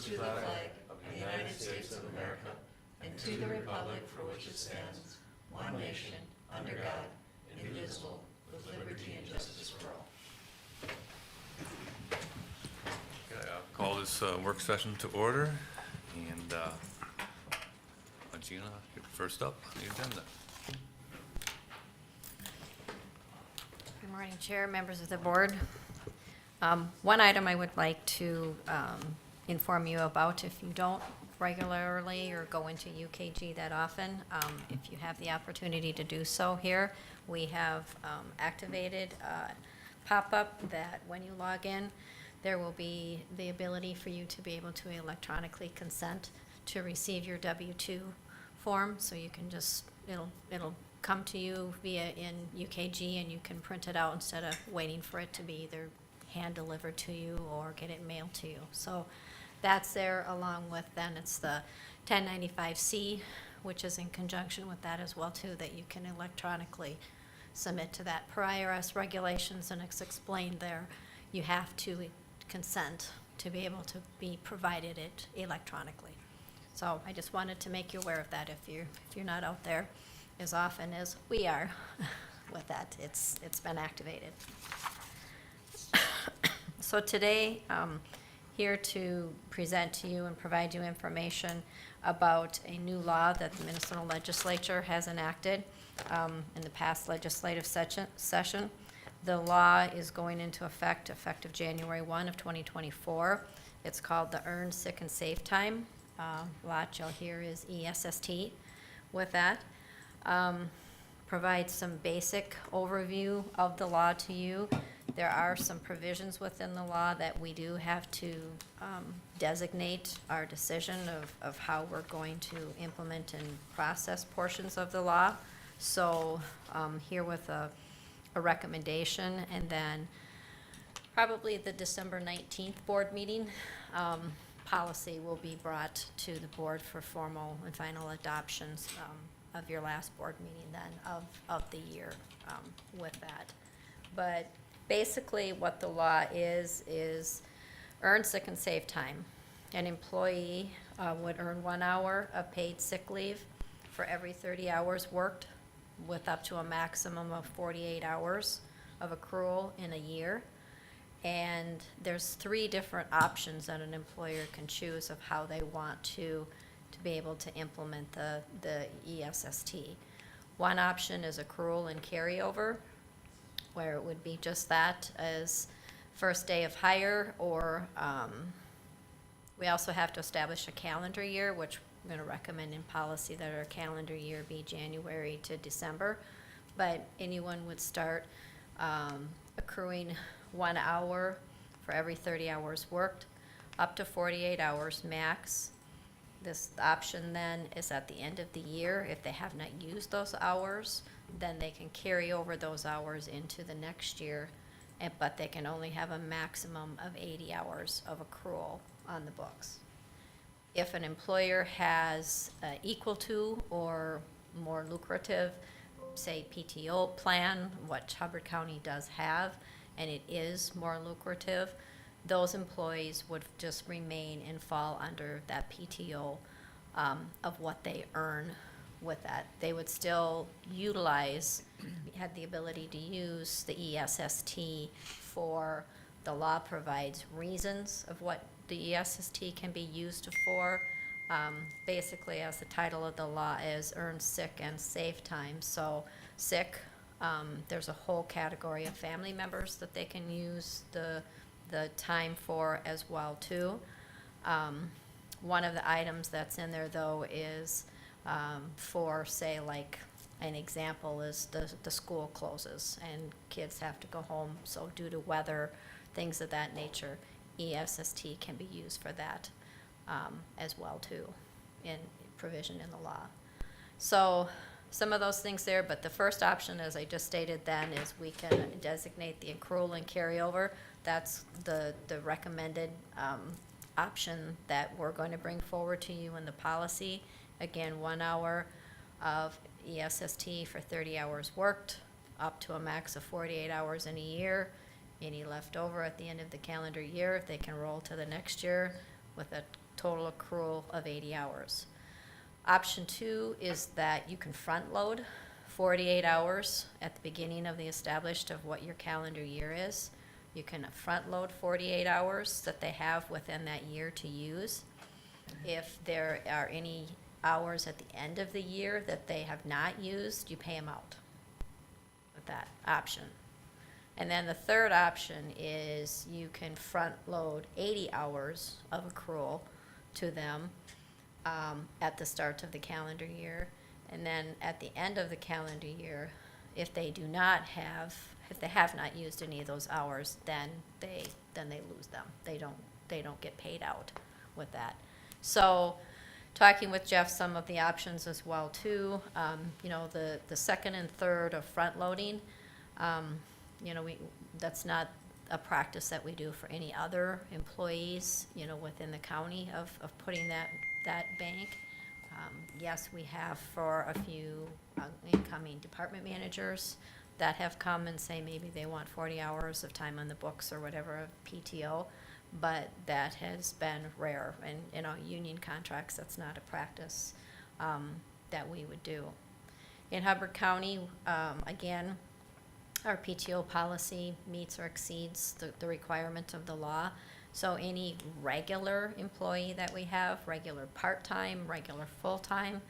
to the flag of the United States of America and to the republic for which it stands, one nation, under God, indivisible, with liberty and justice for all. Okay, I'll call this work session to order, and Gina, you're first up on the agenda. Good morning, Chair, members of the board. One item I would like to inform you about, if you don't regularly or go into UKG that often, if you have the opportunity to do so here, we have activated a pop-up that when you log in, there will be the ability for you to be able to electronically consent to receive your W-2 form, so you can just, it'll come to you via in UKG and you can print it out instead of waiting for it to be either hand delivered to you or get it mailed to you. So that's there, along with then it's the 1095C, which is in conjunction with that as well too, that you can electronically submit to that. Per IRS regulations, and it's explained there, you have to consent to be able to be provided it electronically. So I just wanted to make you aware of that if you're not out there as often as we are with that. It's been activated. So today, here to present to you and provide you information about a new law that the Minnesota Legislature has enacted in the past legislative session. The law is going into effect effective January 1 of 2024. It's called the Earned Sick and Safe Time. Lot you'll hear is ESST with that. Provide some basic overview of the law to you. There are some provisions within the law that we do have to designate our decision of how we're going to implement and process portions of the law. So here with a recommendation, and then probably the December 19th board meeting, policy will be brought to the board for formal and final adoptions of your last board meeting then of the year with that. But basically what the law is earned sick and safe time. An employee would earn 1 hour of paid sick leave for every 30 hours worked, with up to a maximum of 48 hours of accrual in a year. And there's 3 different options that an employer can choose of how they want to be able to implement the ESST. One option is accrual and carryover, where it would be just that as first day of hire, or we also have to establish a calendar year, which I'm going to recommend in policy that our calendar year be January to December. But anyone would start accruing 1 hour for every 30 hours worked, up to 48 hours max. This option then is at the end of the year. If they have not used those hours, then they can carry over those hours into the next year, but they can only have a maximum of 80 hours of accrual on the books. If an employer has equal to or more lucrative, say PTO plan, what Hubbard County does have, and it is more lucrative, those employees would just remain and fall under that PTO of what they earn with that. They would still utilize, had the ability to use the ESST for, the law provides reasons of what the ESST can be used for. Basically, as the title of the law is, earned sick and safe time. So sick, there's a whole category of family members that they can use the time for as well too. One of the items that's in there though is for, say, like an example is the school closes and kids have to go home, so due to weather, things of that nature, ESST can be used for that as well too, in provision in the law. So some of those things there, but the first option, as I just stated then, is we can designate the accrual and carryover. That's the recommended option that we're going to bring forward to you in the policy. Again, 1 hour of ESST for 30 hours worked, up to a max of 48 hours in a year. Any left over at the end of the calendar year, they can roll to the next year with a total accrual of 80 hours. Option 2 is that you can front load 48 hours at the beginning of the established of what your calendar year is. You can front load 48 hours that they have within that year to use. If there are any hours at the end of the year that they have not used, you pay them out with that option. And then the third option is you can front load 80 hours of accrual to them at the start of the calendar year. And then at the end of the calendar year, if they have not used any of those hours, then they lose them. They don't get paid out with that. So, talking with Jeff, some of the options as well too. The second and third of front loading. That's not a practice that we do for any other employees, within the county of putting that bank. Yes, we have for a few incoming department managers that have come and say maybe they want 40 hours of time on the books or whatever of PTO, but that has been rare. And in our union contracts, that's not a practice that we would do. In Hubbard County, again, our PTO policy meets or exceeds the requirement of the law. So any regular employee that we have, regular part-time, regular full-time,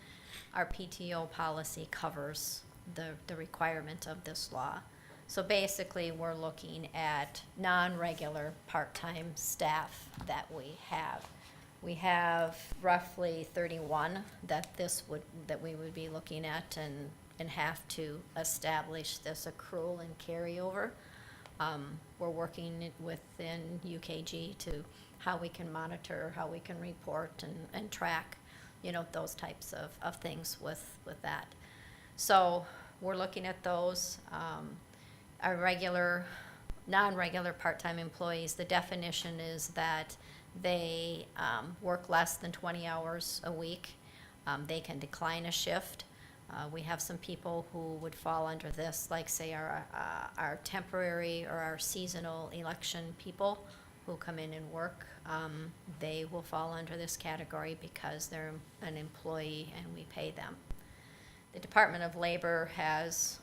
our PTO policy covers the requirement of this law. So basically, we're looking at non-regular part-time staff that we have. We have roughly 31 that we would be looking at and have to establish this accrual and carryover. We're working within UKG to how we can monitor, how we can report and track, those types of things with that. So we're looking at those. Our non-regular part-time employees, the definition is that they work less than 20 hours a week. They can decline a shift. We have some people who would fall under this, like say our temporary or our seasonal election people who come in and work. They will fall under this category because they're an employee and we pay them. The Department of Labor has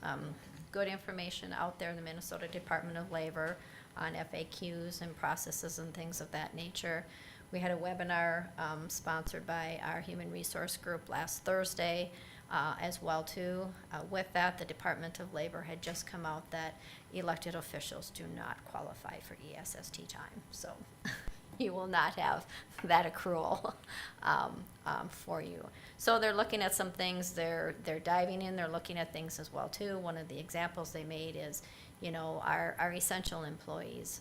good information out there in the Minnesota Department of Labor on FAQs and processes and things of that nature. We had a webinar sponsored by our Human Resource Group last Thursday as well too. With that, the Department of Labor had just come out that elected officials do not qualify for ESST time. So you will not have that accrual for you. So they're looking at some things, they're diving in, they're looking at things as well too. One of the examples they made is, our essential employees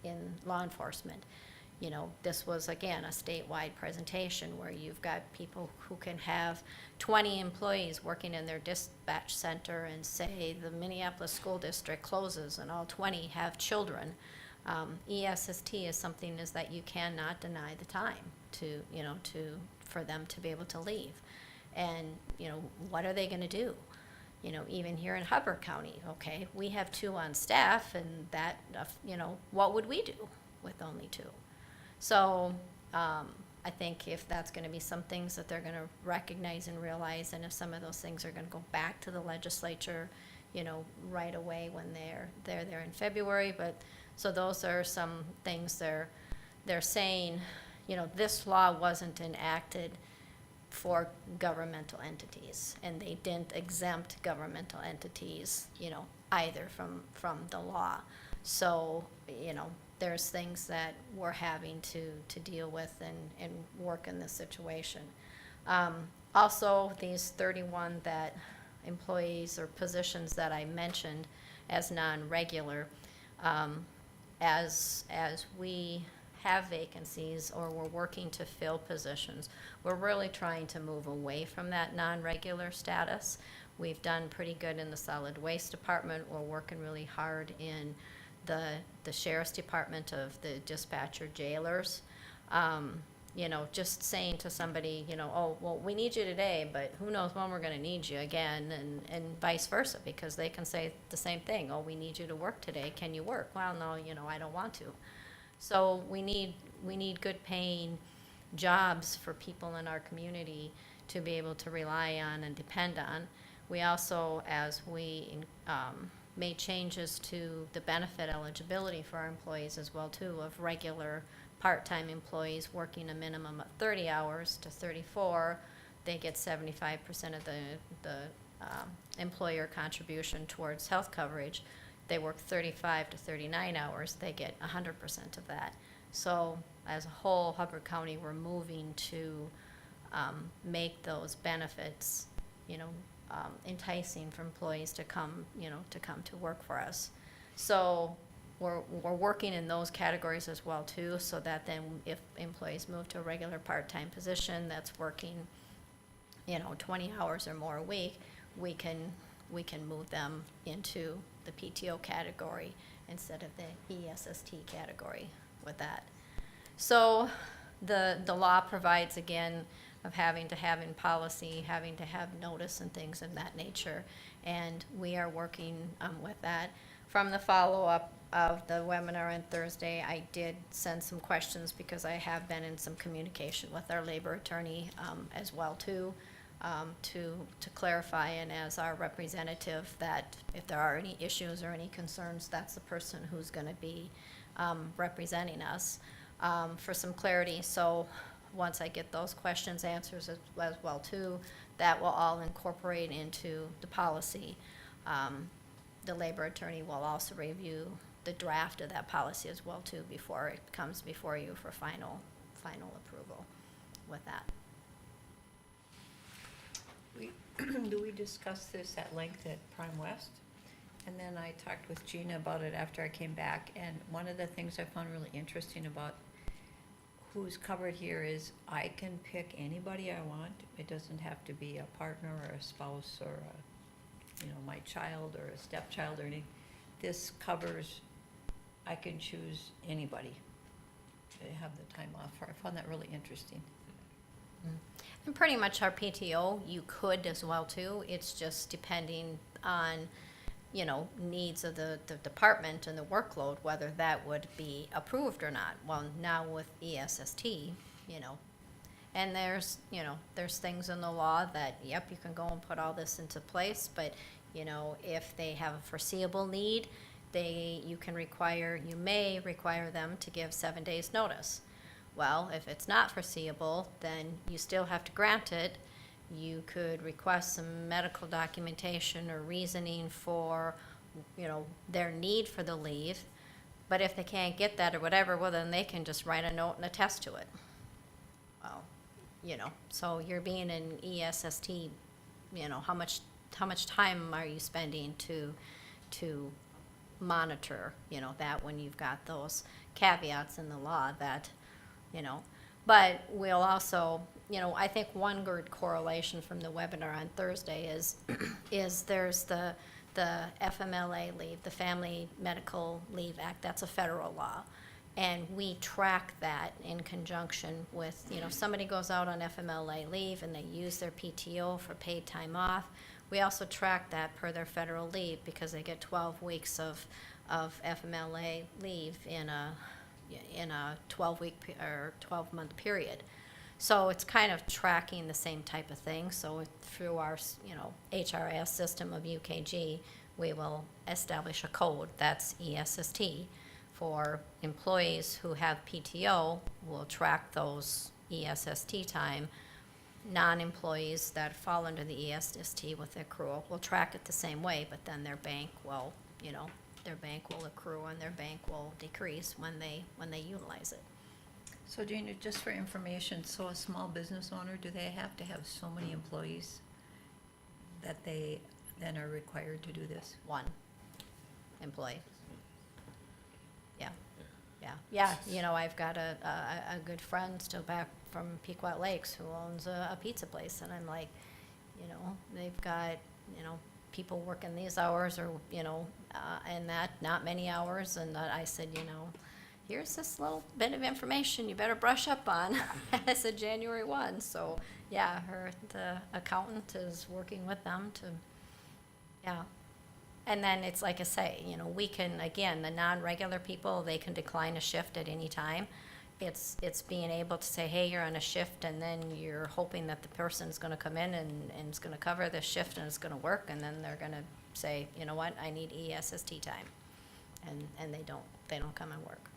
in law enforcement. This was, again, a statewide presentation where you've got people who can have 20 employees working in their dispatch center and say the Minneapolis School District closes and all 20 have children. ESST is something is that you cannot deny the time for them to be able to leave. And, what are they going to do? Even here in Hubbard County, okay, we have 2 on staff and that, what would we do with only 2? So I think if that's going to be some things that they're going to recognize and realize, and if some of those things are going to go back to the legislature, right away when they're there in February. But so those are some things they're saying. This law wasn't enacted for governmental entities, and they didn't exempt governmental entities, either from the law. So, there's things that we're having to deal with and work in this situation. Also, these 31 that employees or positions that I mentioned as non-regular, as we have vacancies or we're working to fill positions, we're really trying to move away from that non-regular status. We've done pretty good in the solid waste department. We're working really hard in the sheriff's department of the dispatcher jailers. Just saying to somebody, oh, well, we need you today, but who knows when we're going to need you again, and vice versa, because they can say the same thing. Oh, we need you to work today. Can you work? Well, no, I don't want to. So we need good paying jobs for people in our community to be able to rely on and depend on. We also, as we made changes to the benefit eligibility for our employees as well too, of regular part-time employees working a minimum of 30 hours to 34, they get 75% of the employer contribution towards health coverage. They work 35 to 39 hours, they get 100% of that. So as a whole, Hubbard County, we're moving to make those benefits, enticing for employees to come, to come to work for us. So we're working in those categories as well too, so that then if employees move to a regular part-time position that's working, 20 hours or more a week, we can move them into the PTO category instead of the ESST category with that. So the law provides, again, of having to have in policy, having to have notice and things of that nature, and we are working with that. From the follow-up of the webinar on Thursday, I did send some questions because I have been in some communication with our labor attorney as well too, to clarify, and as our representative, that if there are any issues or any concerns, that's the person who's going to be representing us for some clarity. So once I get those questions answers as well too, that will all incorporate into the policy. The labor attorney will also review the draft of that policy as well too before it comes before you for final approval with that. Do we discuss this at length at Prime West? And then I talked with Gina about it after I came back, and one of the things I found really interesting about who's covered here is I can pick anybody I want. It doesn't have to be a partner or a spouse or my child or a stepchild or anything. This covers, I can choose anybody to have the time off for. I found that really interesting. And pretty much our PTO, you could as well too. It's just depending on, needs of the department and the workload, whether that would be approved or not. Well, now with ESST, and there's things in the law that, yep, you can go and put all this into place, but, if they have a foreseeable need, you may require them to give 7 days notice. Well, if it's not foreseeable, then you still have to grant it. You could request some medical documentation or reasoning for, their need for the leave. But if they can't get that or whatever, well, then they can just write a note and attest to it. Well, so you're being an ESST, how much time are you spending to monitor, that when you've got those caveats in the law that, but we'll also, I think one good correlation from the webinar on Thursday is there's the FMLA leave, the Family Medical Leave Act. That's a federal law. And we track that in conjunction with, somebody goes out on FMLA leave and they use their PTO for paid time off. We also track that per their federal leave because they get 12 weeks of FMLA leave in a 12-week or 12-month period. So it's kind of tracking the same type of thing. So through our, HRS system of UKG, we will establish a code, that's ESST. For employees who have PTO, we'll track those ESST time. Non-employees that fall under the ESST with accrual, we'll track it the same way, but then their bank will, their bank will accrue and their bank will decrease when they utilize it. So Gina, just for information, so a small business owner, do they have to have so many employees that they then are required to do this? One employee. Yeah. I've got a good friend still back from Pequot Lakes who owns a pizza place, and I'm like, they've got, people working these hours or, and that, not many hours, and I said, here's this little bit of information you better brush up on. I said January 1, so yeah, the accountant is working with them to, yeah. And then it's like I say, we can, again, the non-regular people, they can decline a shift at any time. it's being able to say, hey, you're on a shift, and then you're hoping that the person's gonna come in and is gonna cover this shift and it's gonna work, and then they're gonna say, you know what, I need ESST time. And they don't come and work.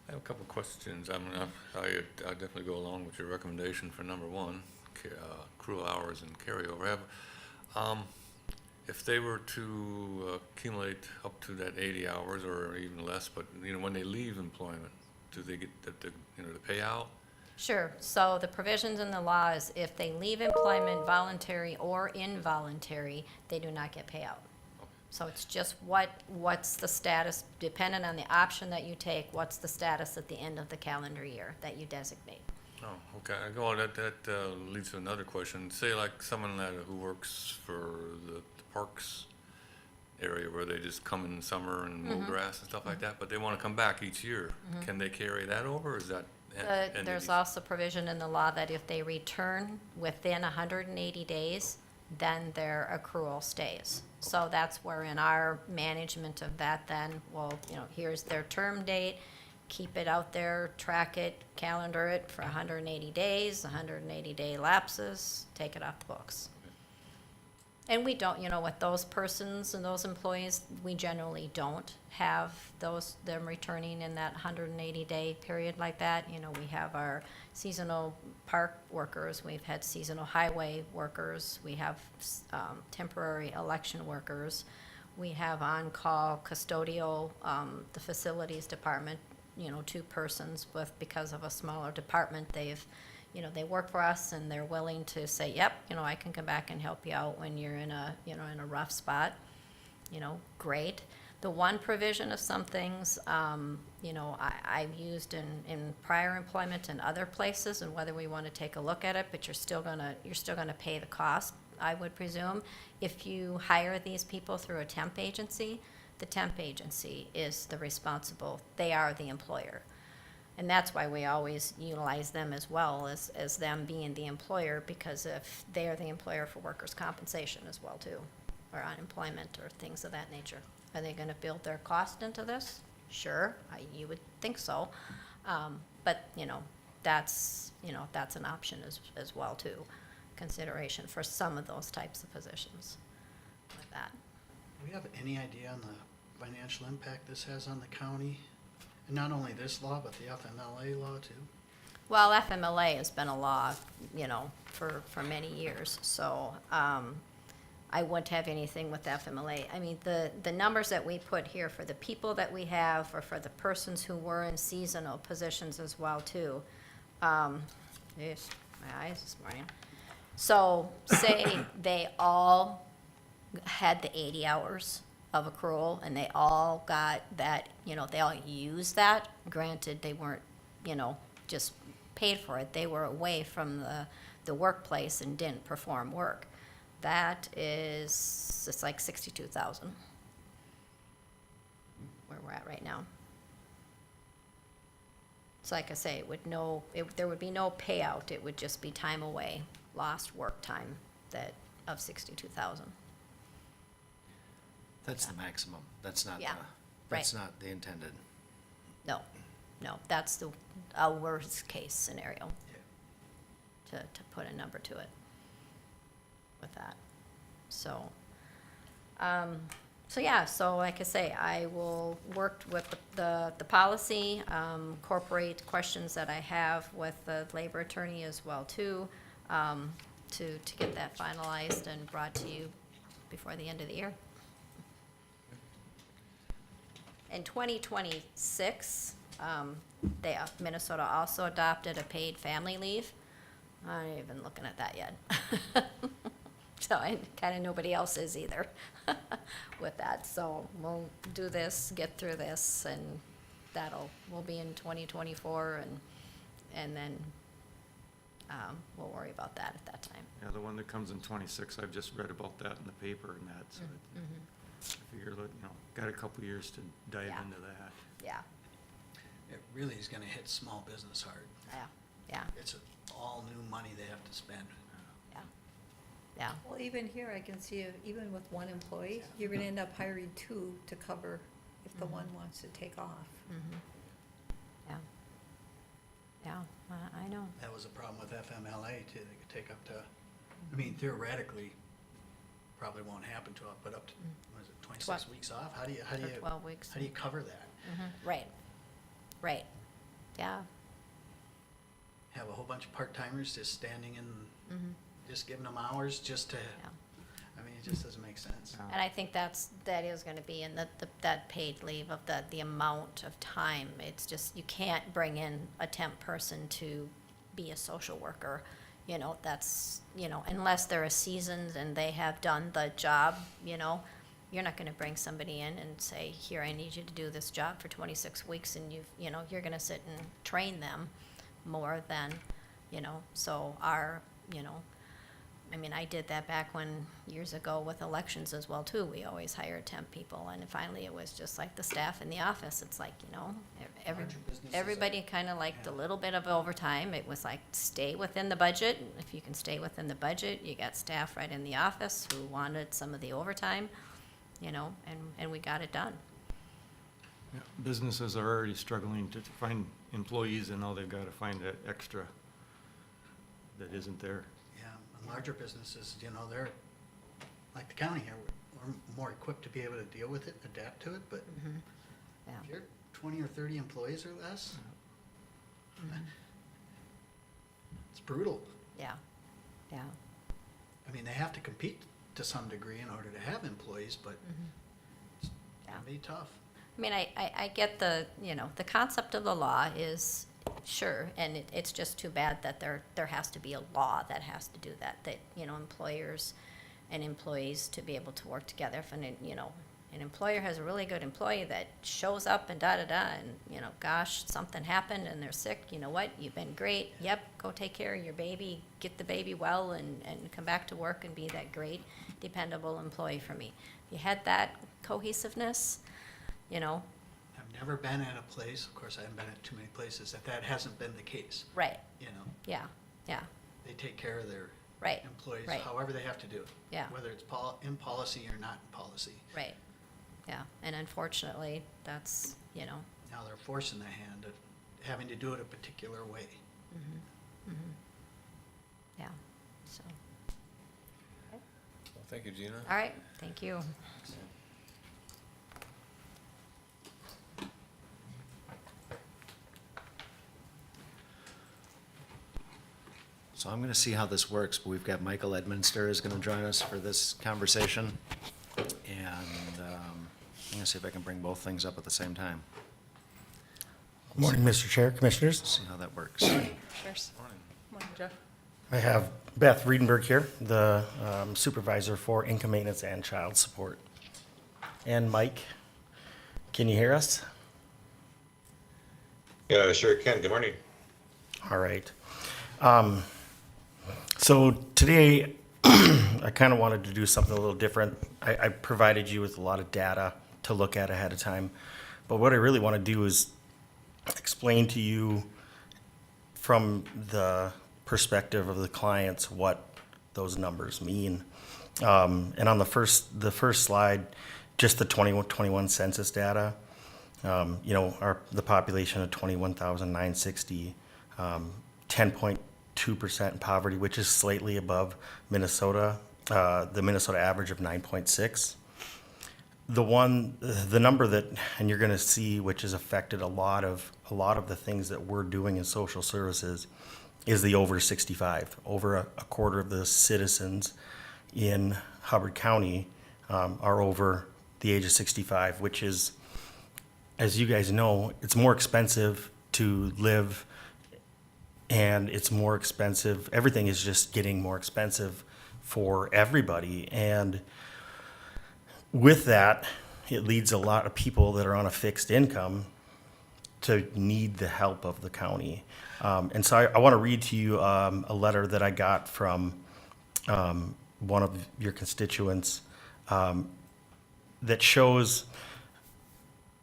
I have a couple of questions. I mean, I definitely go along with your recommendation for number one, accrual hours and carryover. If they were to accumulate up to that 80 hours or even less, but, you know, when they leave employment, do they get the payout? Sure, so the provisions in the law is if they leave employment voluntary or involuntary, they do not get payout. So it's just what's the status, depending on the option that you take, what's the status at the end of the calendar year that you designate. Oh, okay. Well, that leads to another question. Say like someone who works for the parks area where they just come in summer and mow grass and stuff like that, but they want to come back each year. Can they carry that over, or is that ended? There's also provision in the law that if they return within 180 days, then their accrual stays. So that's where in our management of that then, well, you know, here's their term date, keep it out there, track it, calendar it for 180 days, 180-day lapses, take it off the books. And we don't, you know, with those persons and those employees, we generally don't have them returning in that 180-day period like that. You know, we have our seasonal park workers, we've had seasonal highway workers, we have temporary election workers, we have on-call custodial, the facilities department, you know, 2 persons because of a smaller department, you know, they work for us and they're willing to say, yep, you know, I can come back and help you out when you're in a rough spot, you know, great. The one provision of some things, you know, I've used in prior employment and other places, and whether we want to take a look at it, but you're still gonna pay the cost, I would presume. If you hire these people through a temp agency, the temp agency is they are the employer. And that's why we always utilize them as well as them being the employer, because if they are the employer for workers' compensation as well too, or unemployment or things of that nature. Are they gonna build their cost into this? Sure, you would think so. But, you know, that's an option as well too, consideration for some of those types of positions like that. Do we have any idea on the financial impact this has on the county? And not only this law, but the FMLA law too? Well, FMLA has been a law, you know, for many years, so, I wouldn't have anything with FMLA. I mean, the numbers that we put here for the people that we have, or for the persons who were in seasonal positions as well too. Yes, my eyes this morning. So, say they all had the 80 hours of accrual, and they all got that, you know, they all used that. Granted, they weren't, you know, just paid for it. They were away from the workplace and didn't perform work. That is, it's like 62,000, where we're at right now. So like I say, there would be no payout. It would just be time away, lost work time of 62,000. That's the maximum. That's not Yeah, that's right. not the intended. No, that's a worst case scenario, to put a number to it with that. So, so like I say, I will work with the policy, incorporate questions that I have with the labor attorney as well too, to get that finalized and brought to you before the end of the year. In 2026, Minnesota also adopted a paid family leave. I ain't even looking at that yet. So kind of nobody else is either with that. So we'll do this, get through this, and we'll be in 2024, and then we'll worry about that at that time. Yeah, the one that comes in 26, I've just read about that in the paper and that, so I figure, got a couple years to dive Yeah. into that. Yeah, It really is gonna hit small business hard. yeah, It's all new money they have to spend. yeah. Well, even here, I can see, even with one employee, you're gonna end up hiring 2 to cover if the one wants to take off. Yeah. Yeah, I know. That was a problem with FMLA too. They could take up to, I mean, theoretically, probably won't happen to it, but up to, what is it, 26 weeks off? How do you, Or 12 weeks. how do you cover that? Right, right, yeah. Have a whole bunch of part-timers just standing in, just giving them hours just to, Yeah. I mean, it just doesn't make sense. No. And I think that is gonna be in that paid leave of the amount of time. It's just, you can't bring in a temp person to be a social worker. You know, that's, you know, unless they're a seasoned and they have done the job, you know, you're not gonna bring somebody in and say, here, I need you to do this job for 26 weeks, and you're gonna sit and train them more than, so I mean, I did that back when, years ago with elections as well too. We always hired temp people, and finally it was just like the staff in the office. It's like, Larger businesses everybody are- kind of liked a yeah. little bit of overtime. It was like, stay within the budget. If you can stay within the budget, you got staff right in the office who wanted some of the overtime, and we got it done. Yeah, businesses are already struggling to find employees, and now they've got to find that extra that isn't there. Yeah, and larger businesses, they're, like the county here, we're more equipped to be able to deal with it, adapt to it, but Yeah. if you're 20 or 30 employees or less, it's brutal. Yeah, yeah. I mean, they have to compete to some degree in order to have employees, but it's Yeah. gonna be tough. I mean, I get the concept of the law is, sure, and it's just too bad that there has to be a law that has to do that, employers and employees to be able to work together. If an employer has a really good employee that shows up and da-da-da, and, gosh, something happened and they're sick, you know what, you've been great, yep, go take care of your baby, get the baby well, and come back to work and be that great, dependable employee for me. If you had that cohesiveness, I've never been at a place, of course, I haven't been at too many places, that hasn't been the case. right, You know, yeah, yeah, they take care of their right, employees right. however they have to do it. Yeah. Whether it's in policy or not in policy. right, yeah, and unfortunately, that's, Now they're forcing the hand of having to do it a particular way. yeah, so, Well, thank you, Gina. all right, thank you. So I'm gonna see how this works, but we've got Michael Edminster is gonna join us for this conversation. And, I'm gonna see if I can bring both things up at the same time. Morning, Mr. Chair, Commissioners. See how that works. Morning. I have Beth Riedenberg here, the Supervisor for Income Maintenance and Child Support. And Mike, can you hear us? Yeah, sure can. Good morning. All right. So today, I kind of wanted to do something a little different. I provided you with a lot of data to look at ahead of time. But what I really want to do is explain to you from the perspective of the clients what those numbers mean. And on the first slide, just the 2021 census data. The population of 21,960, 10.2% in poverty, which is slightly above Minnesota, the Minnesota average of 9.6. The number that, and you're going to see, which has affected a lot of the things that we're doing in social services, is the over 65. Over a quarter of the citizens in Hubbard County are over the age of 65, which is, as you guys know, it's more expensive to live, and it's more expensive. Everything is just getting more expensive for everybody. And with that, it leads a lot of people that are on a fixed income to need the help of the county. And so I want to read to you a letter that I got from one of your constituents that shows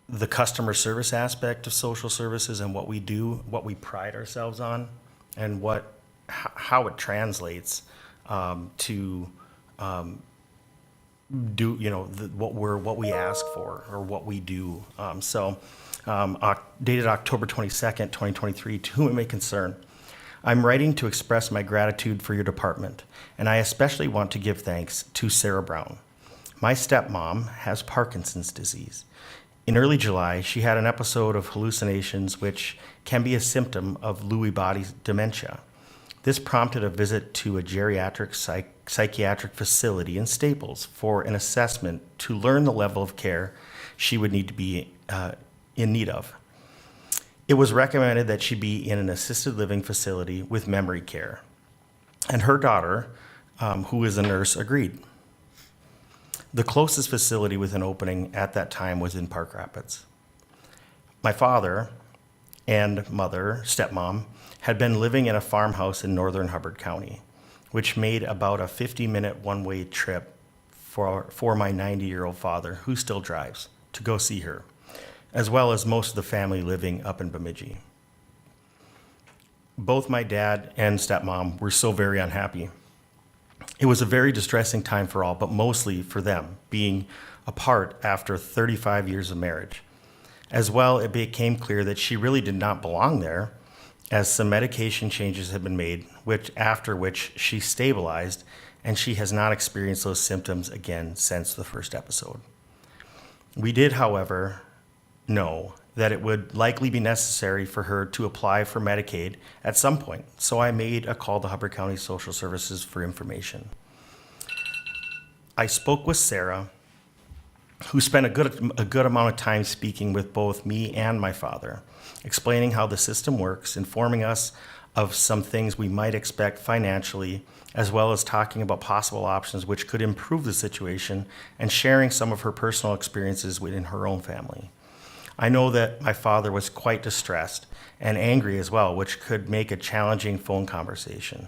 the customer service aspect of social services and what we do, what we pride ourselves on, and how it translates to do, what we ask for or what we do. Dated October 22nd, 2023, to whom it may concern. I'm writing to express my gratitude for your department, and I especially want to give thanks to Sarah Brown. My stepmom has Parkinson's disease. In early July, she had an episode of hallucinations which can be a symptom of Lewy body dementia. This prompted a visit to a geriatric psychiatric facility in Staples for an assessment to learn the level of care she would need to be in need of. It was recommended that she be in an assisted living facility with memory care, and her daughter, who is a nurse, agreed. The closest facility with an opening at that time was in Park Rapids. My father and mother, stepmom, had been living in a farmhouse in northern Hubbard County, which made about a 50-minute one-way trip for my 90-year-old father, who still drives, to go see her, as well as most of the family living up in Bemidji. Both my dad and stepmom were so very unhappy. It was a very distressing time for all, but mostly for them, being apart after 35 years of marriage. As well, it became clear that she really did not belong there, as some medication changes had been made, after which she stabilized, and she has not experienced those symptoms again since the first episode. We did, however, know that it would likely be necessary for her to apply for Medicaid at some point, so I made a call to Hubbard County Social Services for information. I spoke with Sarah, who spent a good amount of time speaking with both me and my father, explaining how the system works, informing us of some things we might expect financially, as well as talking about possible options which could improve the situation, and sharing some of her personal experiences within her own family. I know that my father was quite distressed and angry as well, which could make a challenging phone conversation.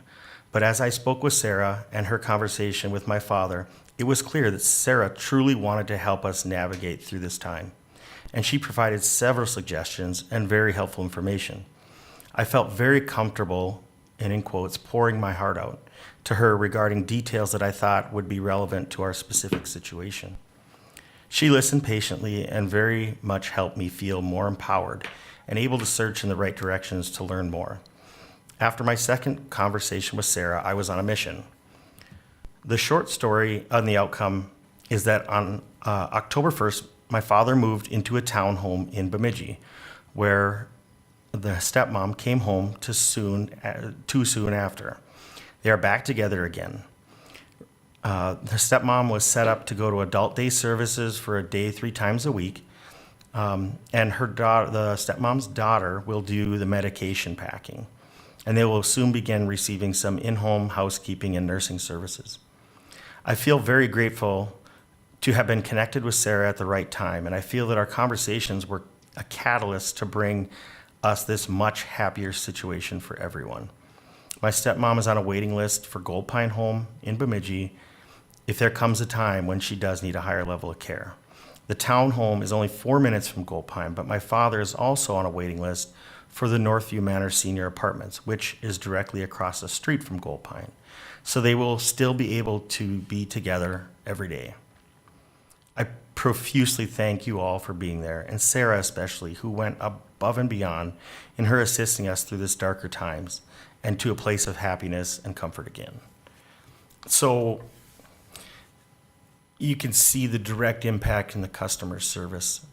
But as I spoke with Sarah and her conversation with my father, it was clear that Sarah truly wanted to help us navigate through this time, and she provided several suggestions and very helpful information. I felt very comfortable, and in quotes, pouring my heart out to her regarding details that I thought would be relevant to our specific situation. She listened patiently and very much helped me feel more empowered and able to search in the right directions to learn more. After my second conversation with Sarah, I was on a mission. The short story on the outcome is that on October 1st, my father moved into a townhome in Bemidji, where the stepmom came home too soon after. They are back together again. The stepmom was set up to go to adult day services for a day 3 times a week, and the stepmom's daughter will do the medication packing, and they will soon begin receiving some in-home housekeeping and nursing services. I feel very grateful to have been connected with Sarah at the right time, and I feel that our conversations were a catalyst to bring us this much happier situation for everyone. My stepmom is on a waiting list for Gold Pine Home in Bemidji if there comes a time when she does need a higher level of care. The town home is only 4 minutes from Gold Pine, but my father is also on a waiting list for the Northview Manor Senior Apartments, which is directly across the street from Gold Pine. So they will still be able to be together every day. I profusely thank you all for being there, and Sarah especially, who went above and beyond in her assisting us through this darker times and to a place of happiness and comfort again. So you can see the direct impact in the customer service.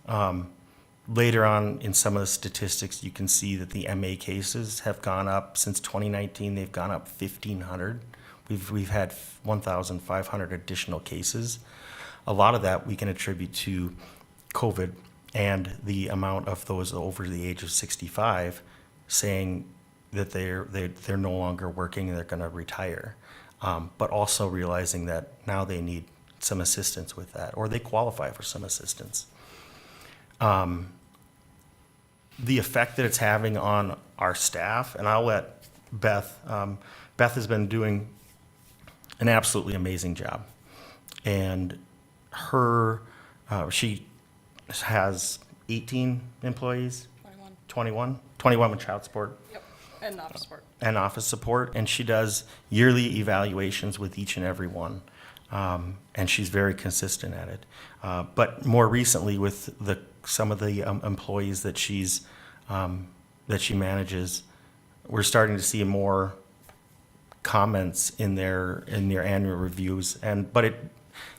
Later on in some of the statistics, you can see that the MA cases have gone up. Since 2019, they've gone up 1,500. We've had 1,500 additional cases. A lot of that we can attribute to COVID and the amount of those over the age of 65 saying that they're no longer working and they're going to retire, but also realizing that now they need some assistance with that, or they qualify for some assistance. The effect that it's having on our staff, and I'll let Beth has been doing an absolutely amazing job. And she has 18 employees? 21 with child support? Yep, and office support. And office support, and she does yearly evaluations with each and every one. and she's very consistent at it. But more recently, with some of the employees that she manages, we're starting to see more comments in their annual reviews,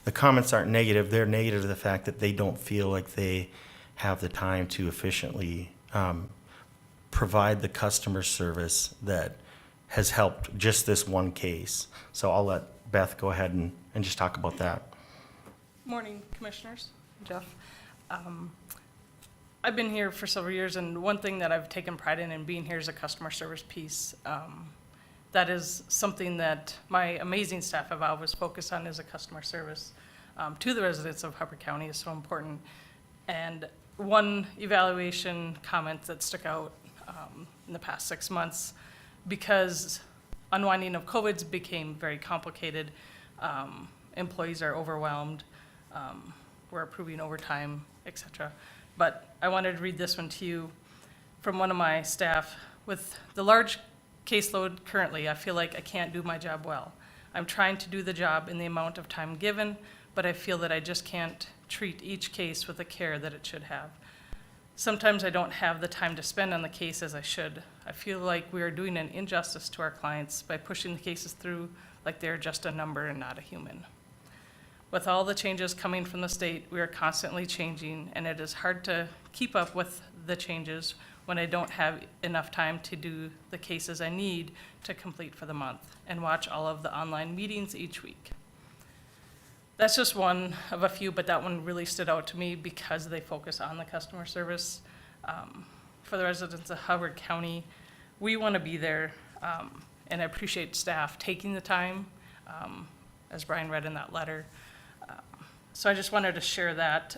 the comments aren't negative. They're negative to the fact that they don't feel like they have the time to efficiently provide the customer service that has helped just this one case. So I'll let Beth go ahead and just talk about that. Morning, Commissioners. Jeff. I've been here for several years, and one thing that I've taken pride in being here is a customer service piece. That is something that my amazing staff have always focused on, is a customer service to the residents of Hubbard County is so important. And one evaluation comment that stuck out in the past 6 months, because unwinding of COVID's became very complicated, employees are overwhelmed, we're approving overtime, etc. But I wanted to read this one to you from one of my staff. With the large caseload currently, I feel like I can't do my job well. I'm trying to do the job in the amount of time given, but I feel that I just can't treat each case with the care that it should have. Sometimes I don't have the time to spend on the case as I should. I feel like we are doing an injustice to our clients by pushing the cases through like they're just a number and not a human. With all the changes coming from the state, we are constantly changing, and it is hard to keep up with the changes when I don't have enough time to do the cases I need to complete for the month and watch all of the online meetings each week. That's just one of a few, but that one really stood out to me because they focus on the customer service. For the residents of Hubbard County, we want to be there, and I appreciate staff taking the time, as Brian read in that letter. So I just wanted to share that.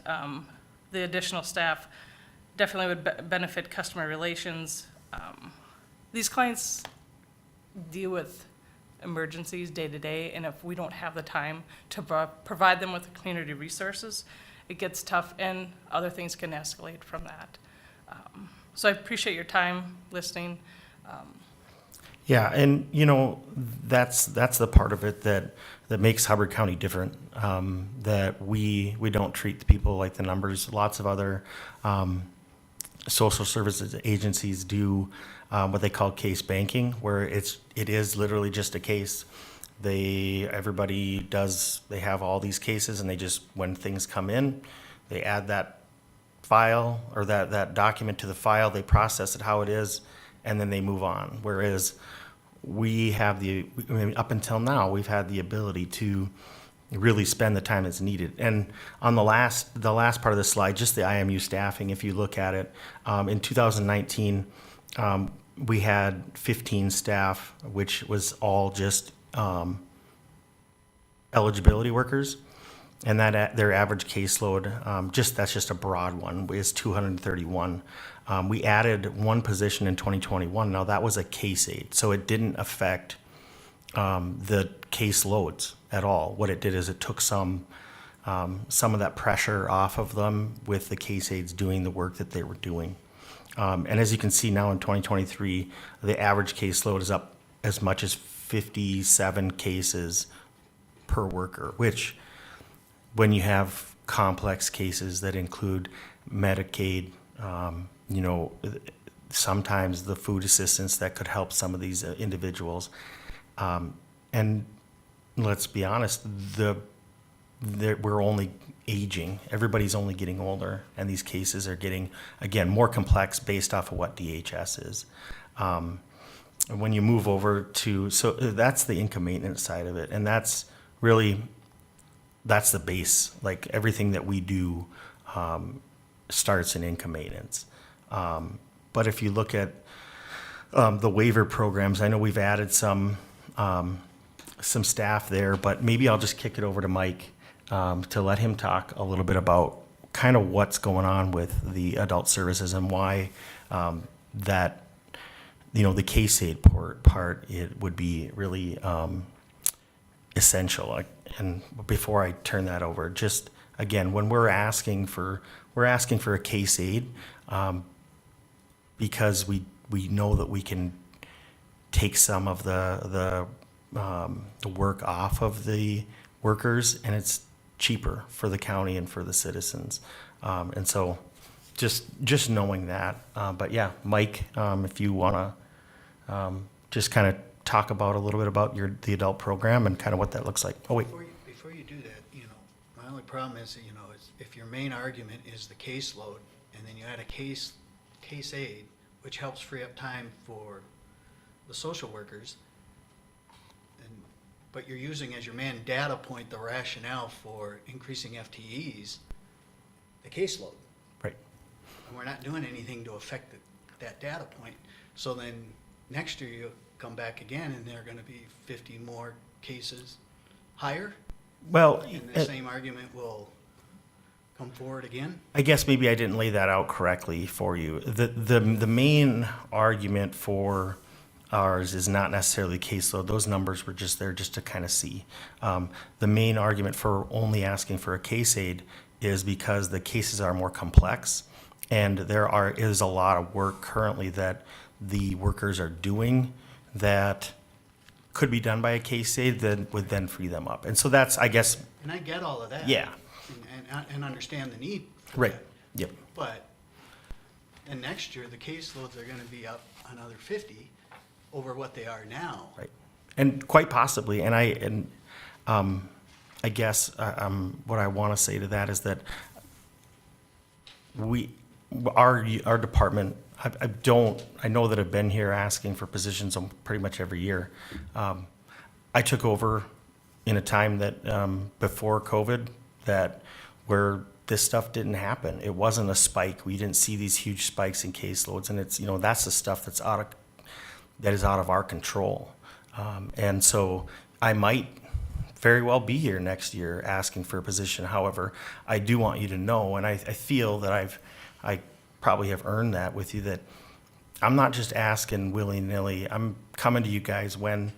The additional staff definitely would benefit customer relations. These clients deal with emergencies day to day, and if we don't have the time to provide them with the community resources, it gets tough, and other things can escalate from that. So I appreciate your time listening. Yeah, and that's the part of it that makes Hubbard County different. That we don't treat the people like the numbers. Lots of other social services agencies do what they call case banking, where it is literally just a case. Everybody they have all these cases, and they just, when things come in, they add that file or that document to the file, they process it how it is, and then they move on. Whereas we have up until now, we've had the ability to really spend the time that's needed. And on the last part of the slide, just the IMU staffing, if you look at it, in 2019, we had 15 staff, which was all just eligibility workers. And that their average caseload, that's just a broad one, is 231. We added one position in 2021. Now that was a case aide, so it didn't affect the caseloads at all. What it did is it took some of that pressure off of them with the case aides doing the work that they were doing. And as you can see now in 2023, the average caseload is up as much as 57 cases per worker, which, when you have complex cases that include Medicaid, sometimes the food assistance that could help some of these individuals. And let's be honest, we're only aging. Everybody's only getting older, and these cases are getting, again, more complex based off of what DHS is. When you move over so that's the income maintenance side of it, and that's the base. Like, everything that we do starts in income maintenance. But if you look at the waiver programs, I know we've added some staff there, but maybe I'll just kick it over to Mike to let him talk a little bit about kind of what's going on with the adult services and why that, the case aid part, it would be really essential. And before I turn that over, just again, when we're asking for a case aid, because we know that we can take some of the work off of the workers, and it's cheaper for the county and for the citizens. And so just knowing that. But yeah, Mike, if you want to just kind of talk about a little bit about the adult program and kind of what that looks like. Oh, wait. Before you do that, my only problem is, is if your main argument is the caseload, and then you add a case aid, which helps free up time for the social workers, but you're using as your main data point the rationale for increasing FTEs, the caseload. Right. And we're not doing anything to affect that data point. So then next year you come back again and there are going to be 50 more cases higher, Well, and the same argument will come forward again. I guess maybe I didn't lay that out correctly for you. The main argument for ours is not necessarily caseload. Those numbers were just there just to kind of see. The main argument for only asking for a case aid is because the cases are more complex, and there is a lot of work currently that the workers are doing that could be done by a case aid that would then free them up. And so that's, I guess, And I get all of that. yeah, And understand the need for right, that. yep. And next year, the caseloads are gonna be up another 50 over what they are now. Right, and quite possibly, and I guess what I want to say to that is that our department, I know that I've been here asking for positions pretty much every year. I took over in a time that before COVID, where this stuff didn't happen. It wasn't a spike. We didn't see these huge spikes in caseloads, and it's that's the stuff that is out of our control. And so I might very well be here next year asking for a position. However, I do want you to know, and I feel that I probably have earned that with you, that I'm not just asking willy-nilly. I'm coming to you guys when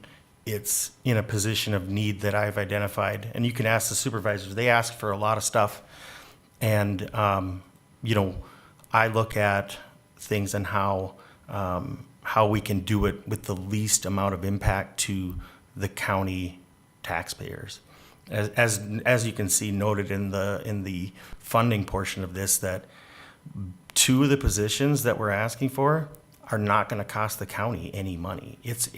it's in a position of need that I've identified. And you can ask the supervisors. They ask for a lot of stuff. And, I look at things and how we can do it with the least amount of impact to the county taxpayers. As you can see noted in the funding portion of this, that 2 of the positions that we're asking for are not going to cost the county any money. It's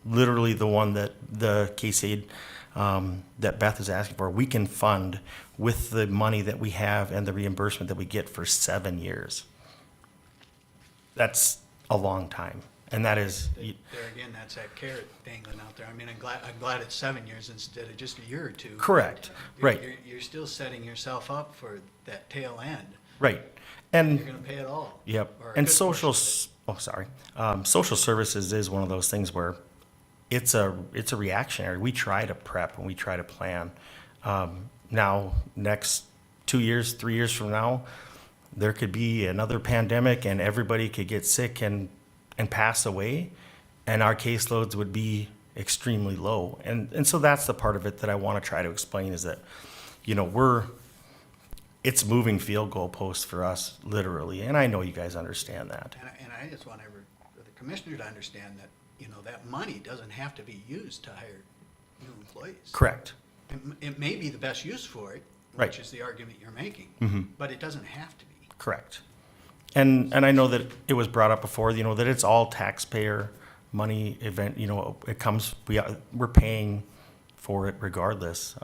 literally the one that the case aid that Beth is asking for, we can fund with the money that we have and the reimbursement that we get for 7 years. That's a long time. And that is, There again, that's that carrot dangling out there. I mean, I'm glad it's 7 years instead of just a year or 2. correct, right, You're still setting yourself up for that tail end. right. You're And, gonna pay it all. yep, Or a and good social, portion. social services is one of those things where it's a reactionary. We try to prep and we try to plan. Now, next 2 years, 3 years from now, there could be another pandemic and everybody could get sick and pass away, and our caseloads would be extremely low. And so that's the part of it that I want to try to explain, is that, it's moving field goal posts for us, literally, and I know you guys understand that. And I just want the commissioner to understand that, that money doesn't have to be used to hire new employees. Correct. It may be the best use for it, Right. which is the argument you're making, but it doesn't have to be. Correct. And I know that it was brought up before, that it's all taxpayer money event, it comes, we're paying for it regardless.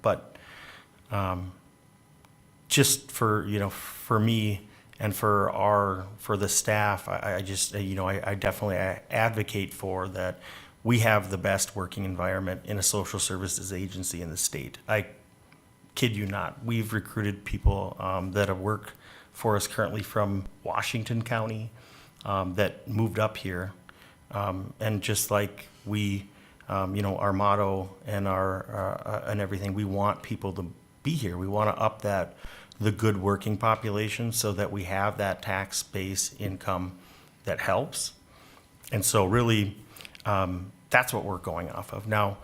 But just for me and for the staff, I just, I definitely advocate for that. We have the best working environment in a social services agency in the state. I kid you not. We've recruited people that have worked for us currently from Washington County that moved up here. And just like we, our motto and and everything, we want people to be here. We want to up the good working population so that we have that tax base income that helps. And so really, that's what we're going off of. Now,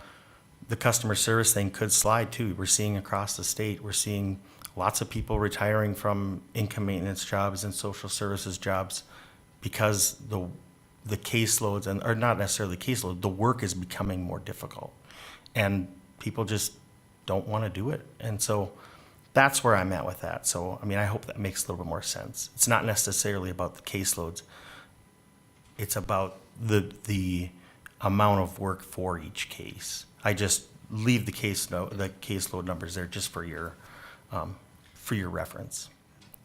the customer service thing could slide too. We're seeing across the state, we're seeing lots of people retiring from income maintenance jobs and social services jobs because the caseloads, or not necessarily caseload, the work is becoming more difficult. And people just don't want to do it. And so that's where I'm at with that. So, I mean, I hope that makes a little bit more sense. It's not necessarily about the caseloads. It's about the amount of work for each case. I just leave the caseload numbers there just for your reference.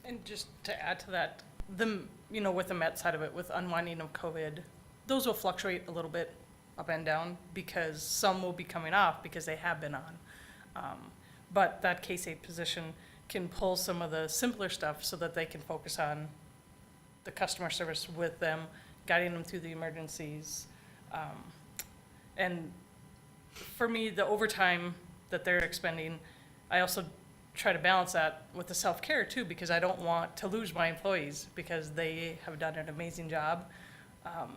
And just to add to that, with the Met side of it, with unwinding of COVID, those will fluctuate a little bit up and down because some will be coming off because they have been on. But that case aid position can pull some of the simpler stuff so that they can focus on the customer service with them, guiding them through the emergencies. And for me, the overtime that they're expending, I also try to balance that with the self-care too, because I don't want to lose my employees because they have done an amazing job,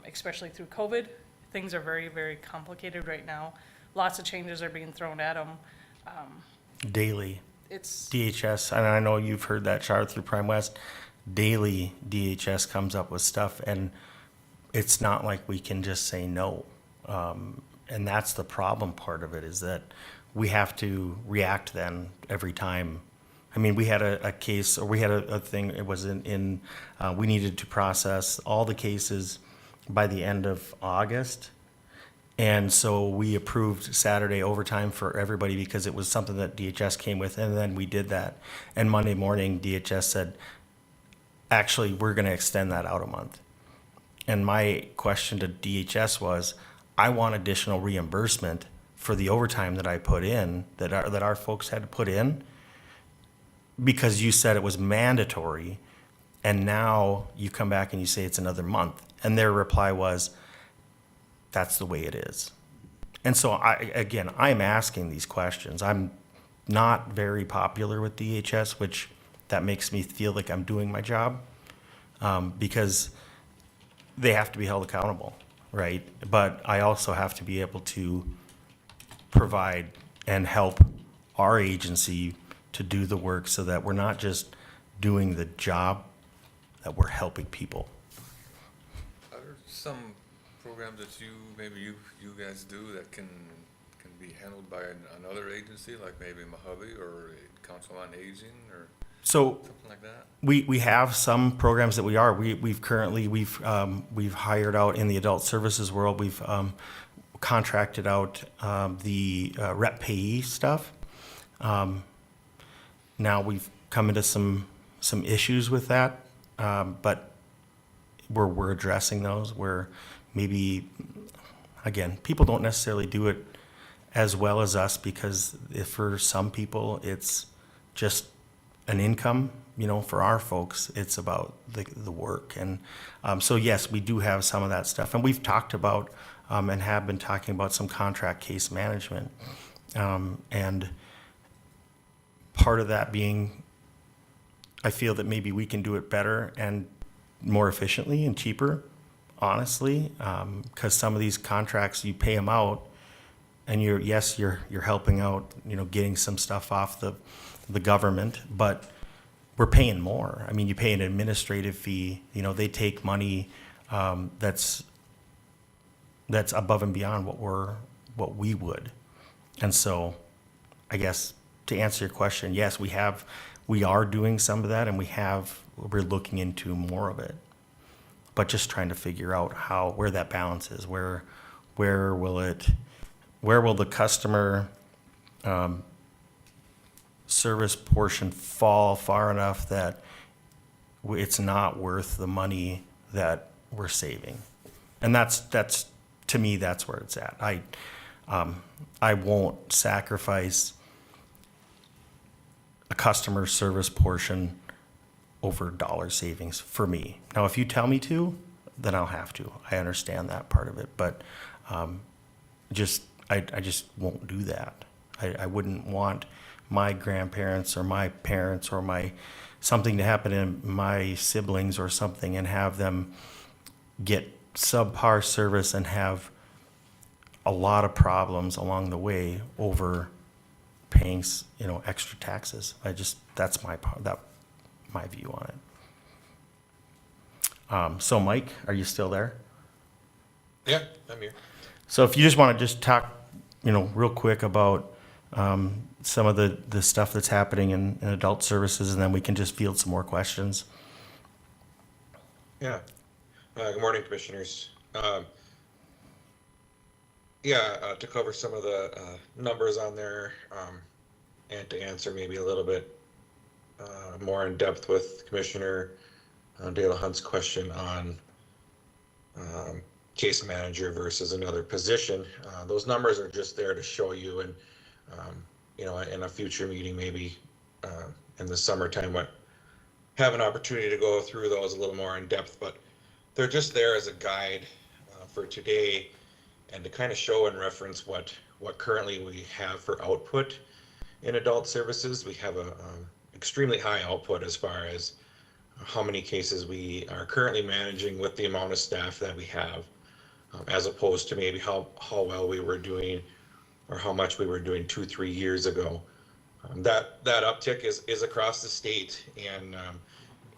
especially through COVID. Things are very, very complicated right now. Lots of changes are being thrown at them. Daily. It's, DHS, and I know you've heard that, Char, through Prime West. Daily, DHS comes up with stuff, and it's not like we can just say no. And that's the problem part of it, is that we have to react then every time. I mean, we had a case, or we had a thing, it was we needed to process all the cases by the end of August. And so we approved Saturday overtime for everybody because it was something that DHS came with, and then we did that. And Monday morning, DHS said, actually, we're going to extend that out a month. And my question to DHS was, I want additional reimbursement for the overtime that I put in, that our folks had to put in, because you said it was mandatory, and now you come back and you say it's another month. And their reply was, that's the way it is. And so I'm asking these questions. I'm not very popular with DHS, which that makes me feel like I'm doing my job, because they have to be held accountable, right? But I also have to be able to provide and help our agency to do the work so that we're not just doing the job, that we're helping people. Are there some programs that maybe you guys do that can be handled by another agency, like maybe Mojave or Council on Aging or So something like that? we have some programs that we've hired out in the adult services world. We've contracted out the rep payee stuff. Now we've come into some issues with that, but we're addressing those where maybe, again, people don't necessarily do it as well as us, because if for some people it's just an income, for our folks, it's about the work. And so yes, we do have some of that stuff, and we've talked about and have been talking about some contract case management, and part of that being, I feel that maybe we can do it better and more efficiently and cheaper, honestly, because some of these contracts, you pay them out, and you're helping out, getting some stuff off the government, but we're paying more. I mean, you pay an administrative fee. They take money that's above and beyond what we would. And so, I guess to answer your question, yes, we are doing some of that, and we're looking into more of it. But just trying to figure out where that balance is. Where will the customer service portion fall far enough that it's not worth the money that we're saving? And that's to me, that's where it's at. I won't sacrifice a customer service portion over dollar savings for me. Now, if you tell me to, then I'll have to. I understand that part of it, but I just won't do that. I wouldn't want my grandparents or my parents or something to happen to my siblings or something and have them get subpar service and have a lot of problems along the way over paying, extra taxes. That's my view on it. So Mike, are you still there? Yeah, I'm here. So if you just want to just talk, real quick about some of the stuff that's happening in adult services, and then we can just field some more questions. Yeah. Good morning, Commissioners. Yeah, to cover some of the numbers on there, and to answer maybe a little bit more in depth with Commissioner De La Hunt's question on case manager versus another position. Those numbers are just there to show you, and you know, in a future meeting, maybe in the summertime, have an opportunity to go through those a little more in depth, but they're just there as a guide for today, and to kind of show and reference what currently we have for output in adult services. We have a extremely high output as far as how many cases we are currently managing with the amount of staff that we have, as opposed to maybe how well we were doing or how much we were doing 2-3 years ago. That uptick is across the state, and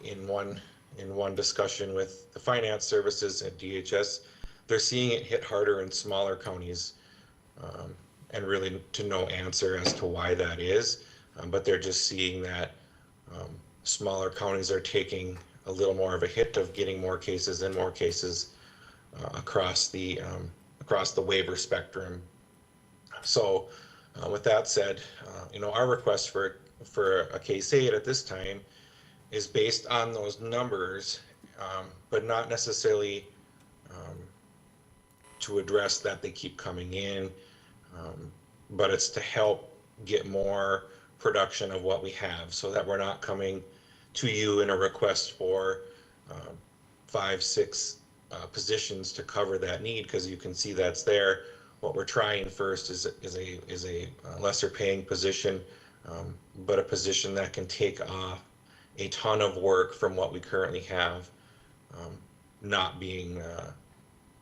in one discussion with the finance services at DHS, they're seeing it hit harder in smaller counties, and really to no answer as to why that is, but they're just seeing that smaller counties are taking a little more of a hit of getting more cases and more cases across the waiver spectrum. So with that said, you know, our request for a case aid at this time is based on those numbers, but not necessarily to address that they keep coming in, but it's to help get more production of what we have, so that we're not coming to you in a request for 5-6 positions to cover that need, because you can see that's there. What we're trying first is a lesser paying position, but a position that can take off a ton of work from what we currently have, not being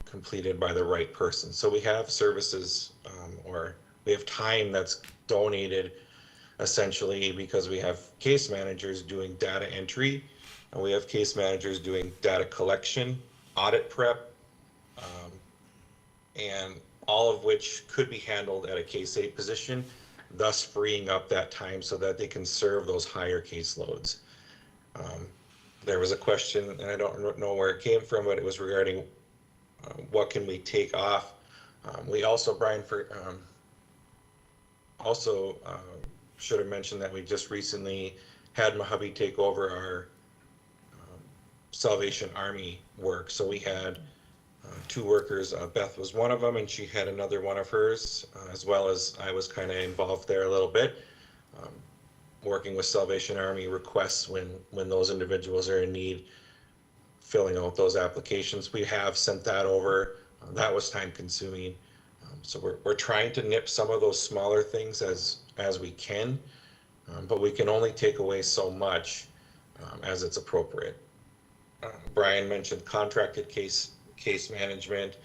completed by the right person. So we have services, or we have time that's donated essentially, because we have case managers doing data entry, and we have case managers doing data collection, audit prep, and all of which could be handled at a case aid position, thus freeing up that time so that they can serve those higher caseloads. There was a question, and I don't know where it came from, but it was regarding what can we take off. We also, Brian, should have mentioned that we just recently had Mojave take over our Salvation Army work. So we had 2 workers. Beth was one of them, and she had another one of hers, as well as I was kind of involved there a little bit, working with Salvation Army requests when those individuals are in need, filling out those applications. We have sent that over. That was time consuming. So we're trying to nip some of those smaller things as we can, but we can only take away so much as it's appropriate. Brian mentioned contracted case management.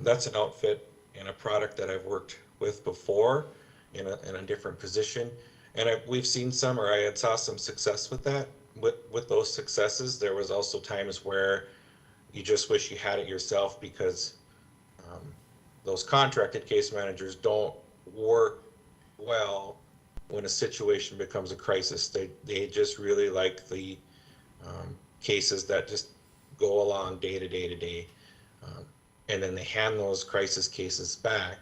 That's an outfit and a product that I've worked with before in a different position, and we've seen some, or I had saw some success with that. With those successes, there was also times where you just wish you had it yourself, because those contracted case managers don't work well when a situation becomes a crisis. They just really like the cases that just go along day to day, and then they hand those crisis cases back.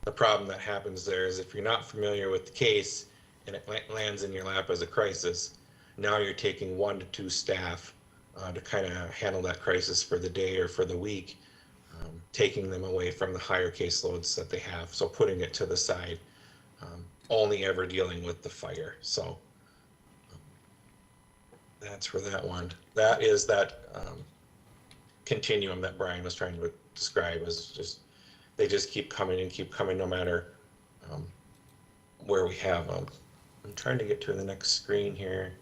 The problem that happens there is, if you're not familiar with the case and it lands in your lap as a crisis, now you're taking 1 to 2 staff to kind of handle that crisis for the day or for the week, taking them away from the higher caseloads that they have. So putting it to the side, only ever dealing with the fire. So that's for that one. That is that continuum that Brian was trying to describe, is just, they just keep coming and keep coming no matter where we have them. I'm trying to get to the next screen here.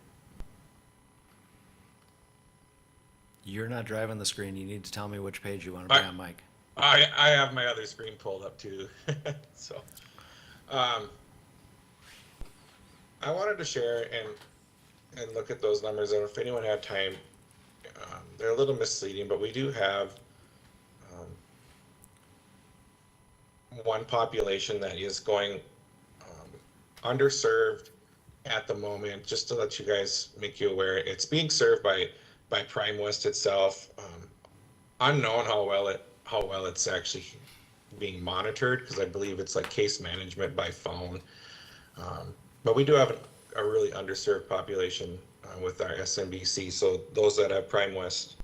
You're not driving the screen. You need to tell me which page you want to be on, Mike. I have my other screen pulled up too. So I wanted to share and look at those numbers, and if anyone had time, they're a little misleading, but we do have one population that is going underserved at the moment. Just to let you guys, make you aware, it's being served by Prime West itself. Unknown how well it's actually being monitored, because I believe it's like case management by phone. But we do have a really underserved population with our SMBC. So those that have Prime West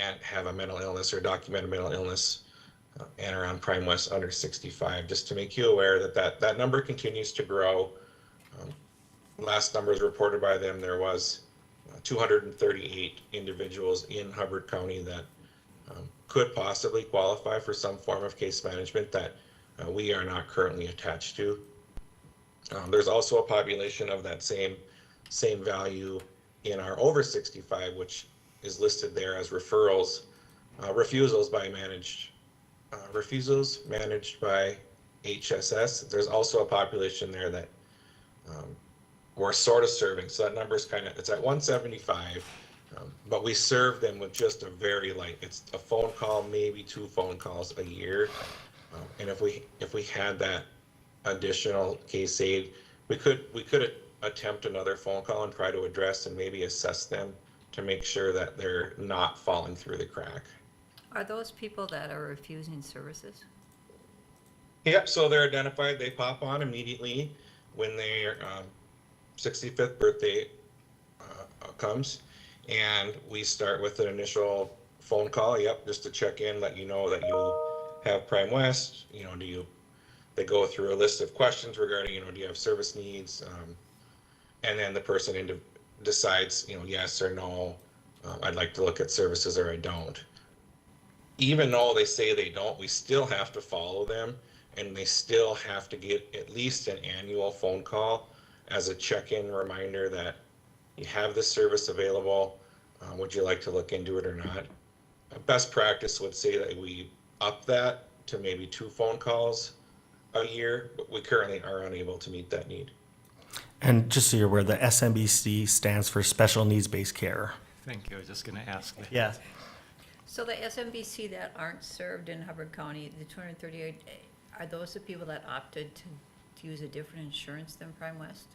and have a mental illness or documented mental illness and are on Prime West under 65, just to make you aware that number continues to grow. Last numbers reported by them, there was 238 individuals in Hubbard County that could possibly qualify for some form of case management that we are not currently attached to. There's also a population of that same value in our over 65, which is listed there as refusals managed by HSS. There's also a population there that we're sort of serving. So that number is it's at 175, but we serve them with just a very light, it's a phone call, maybe 2 phone calls a year. And if we had that additional case aid, we could attempt another phone call and try to address and maybe assess them to make sure that they're not falling through the crack. Are those people that are refusing services? Yep, so they're identified, they pop on immediately when their 65th birthday comes, and we start with an initial phone call, just to check in, let you know that you have Prime West, they go through a list of questions regarding, do you have service needs, and then the person decides, yes or no, I'd like to look at services or I don't. Even though they say they don't, we still have to follow them, and they still have to get at least an annual phone call as a check-in reminder that you have this service available. Would you like to look into it or not? Best practice would say that we up that to maybe 2 phone calls a year, but we currently are unable to meet that need. And just so you're aware, the SMBC stands for Special Needs-Based Care. Thank you, I was just gonna ask that. Yeah. So the SMBC that aren't served in Hubbard County, the 238, are those the people that opted to use a different insurance than Prime West?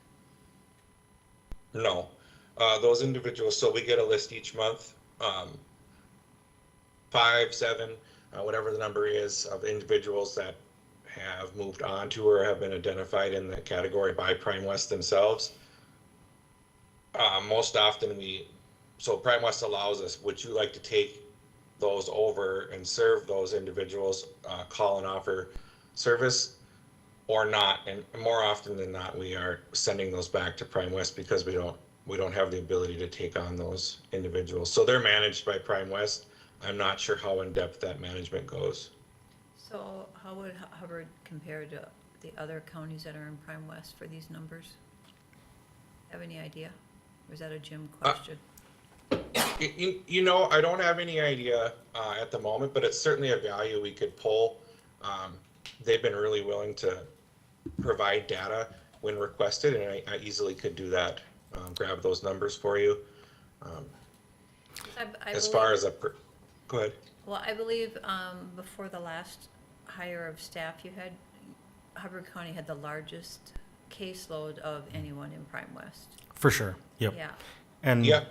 No, those individuals, so we get a list each month, 5, 7, whatever the number is, of individuals that have moved on to or have been identified in the category by Prime West themselves. Most often so Prime West allows us, would you like to take those over and serve those individuals, call and offer service or not? And more often than not, we are sending those back to Prime West because we don't have the ability to take on those individuals. So they're managed by Prime West. I'm not sure how in depth that management goes. So how would Hubbard compare to the other counties that are in Prime West for these numbers? Have any idea? Or is that a Jim question? I don't have any idea at the moment, but it's certainly a value we could pull. They've been really willing to provide data when requested, and I easily could do that, grab those numbers for you. As far as go ahead. Well, I believe before the last hire of staff you had, Hubbard County had the largest caseload of anyone in Prime West. For sure, yep. Yeah. And Yeah.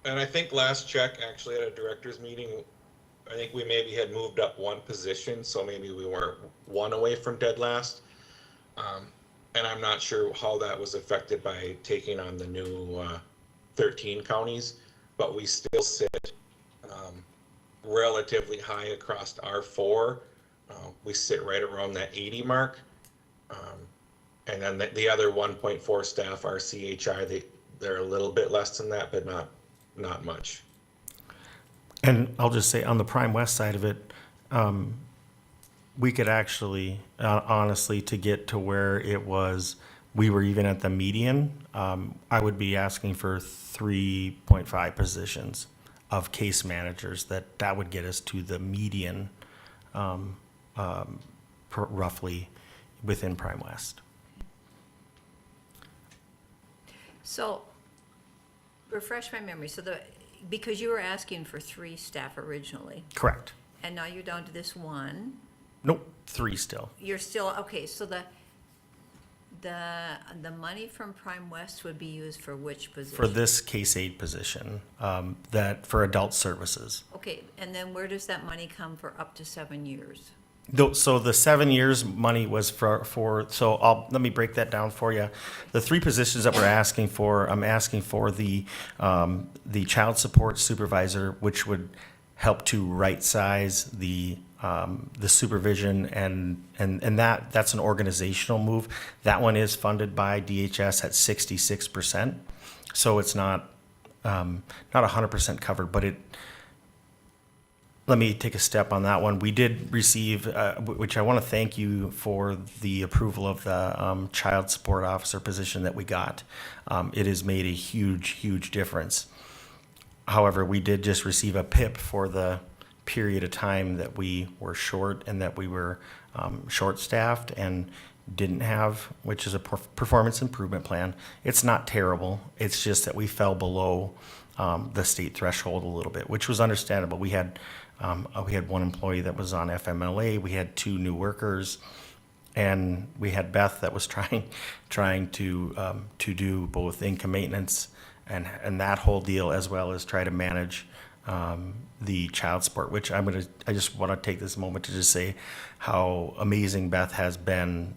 And I think last check, actually at a director's meeting, I think we maybe had moved up 1 position, so maybe we were 1 away from dead last. And I'm not sure how that was affected by taking on the new 13 counties, but we still sit relatively high across our 4. We sit right around that 80 mark. And then the other 1.4 staff are CHI. They're a little bit less than that, but not much. And I'll just say, on the Prime West side of it, we could actually, honestly, to get to where we were even at the median, I would be asking for 3.5 positions of case managers. That would get us to the median, roughly within Prime West. So, refresh my memory. So because you were asking for 3 staff originally, Correct. and now you're down to this 1. Nope, 3 still. You're still, okay, so the money from Prime West would be used for which position? For this case aid position, that, for adult services. Okay, and then where does that money come for up to 7 years? So the 7 years money was let me break that down for you. The 3 positions that we're asking for, I'm asking for the child support supervisor, which would help to right size the supervision and that's an organizational move. That one is funded by DHS at 66%. So it's not 100% covered, but let me take a step on that one. We did receive, which I want to thank you for the approval of the child support officer position that we got. It has made a huge, huge difference. However, we did just receive a PIP for the period of time that we were short and that we were short-staffed and didn't have, which is a performance improvement plan. It's not terrible. It's just that we fell below the state threshold a little bit, which was understandable. We had one employee that was on FMLA. We had 2 new workers, and we had Beth that was trying to do both income maintenance and that whole deal, as well as try to manage the child support. Which I just want to take this moment to just say how amazing Beth has been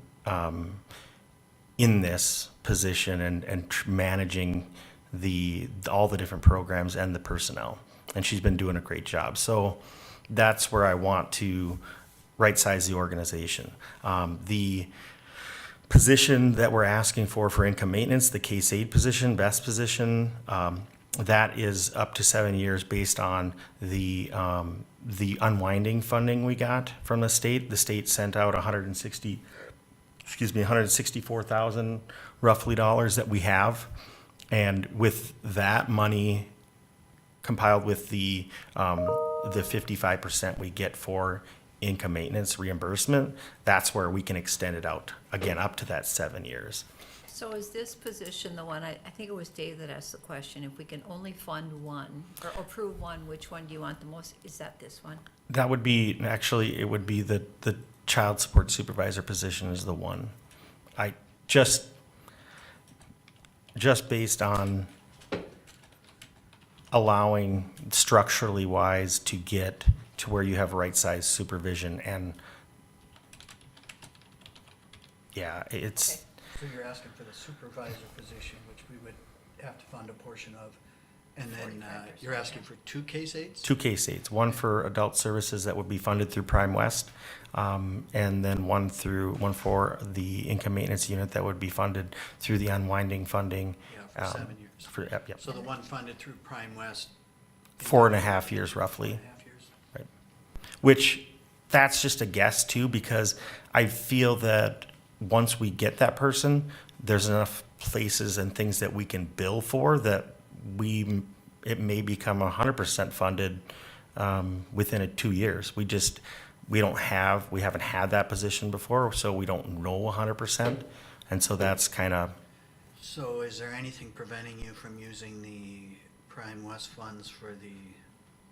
in this position and managing all the different programs and the personnel. And she's been doing a great job. So that's where I want to right-size the organization. The position that we're asking for income maintenance, the case aid position, best position, that is up to 7 years based on the unwinding funding we got from the state. The state sent out 164,000 roughly dollars that we have. And with that money compiled with the 55% we get for income maintenance reimbursement, that's where we can extend it out, again, up to that 7 years. So is this position the one, I think it was Dave that asked the question, if we can only fund one, or approve one, which one do you want the most? Is that this one? That would be, actually, it would be the child support supervisor position is the one. I just based on allowing structurally wise to get to where you have right-sized supervision and yeah, it's, Okay. So you're asking for the supervisor position, which we would have to fund a portion of, and then 45%, you're asking yeah. for 2 case aids? 2 case aids, one for adult services that would be funded through Prime West, and then one for the income maintenance unit that would be funded through the unwinding funding. Yeah, for 7 years. Yep. So the one funded through Prime West? 4.5 years roughly. 4.5 years. Right. Which, that's just a guess too, because I feel that once we get that person, there's enough places and things that we can bill for that it may become 100% funded within 2 years. We haven't had that position before, so we don't know 100%. And so that's kind of, So is there anything preventing you from using the Prime West funds for the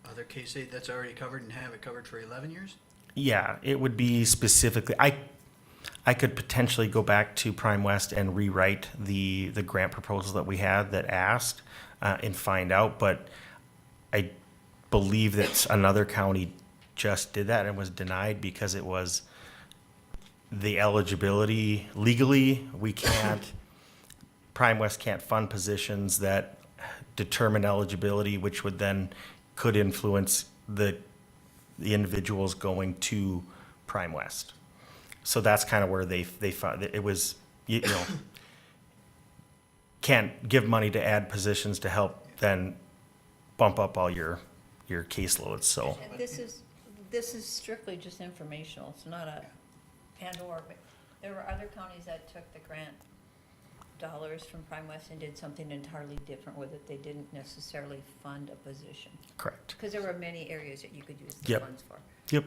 other case aid that's already covered and have it covered for 11 years? yeah, it would be specifically, I could potentially go back to Prime West and rewrite the grant proposal that we had that asked and find out, but I believe that another county just did that and was denied because it was the eligibility. Legally, we can't, Prime West can't fund positions that determine eligibility, which would then could influence the individuals going to Prime West. So that's kind of where they found it was, you know, can't give money to add positions to help then bump up all your caseloads, so. And this is strictly just informational, it's not a and/or, but there were other counties that took the grant dollars from Prime West and did something entirely different with it. They didn't necessarily fund a position. Correct. Because there were many areas that you could use the Yep. funds for. Yep,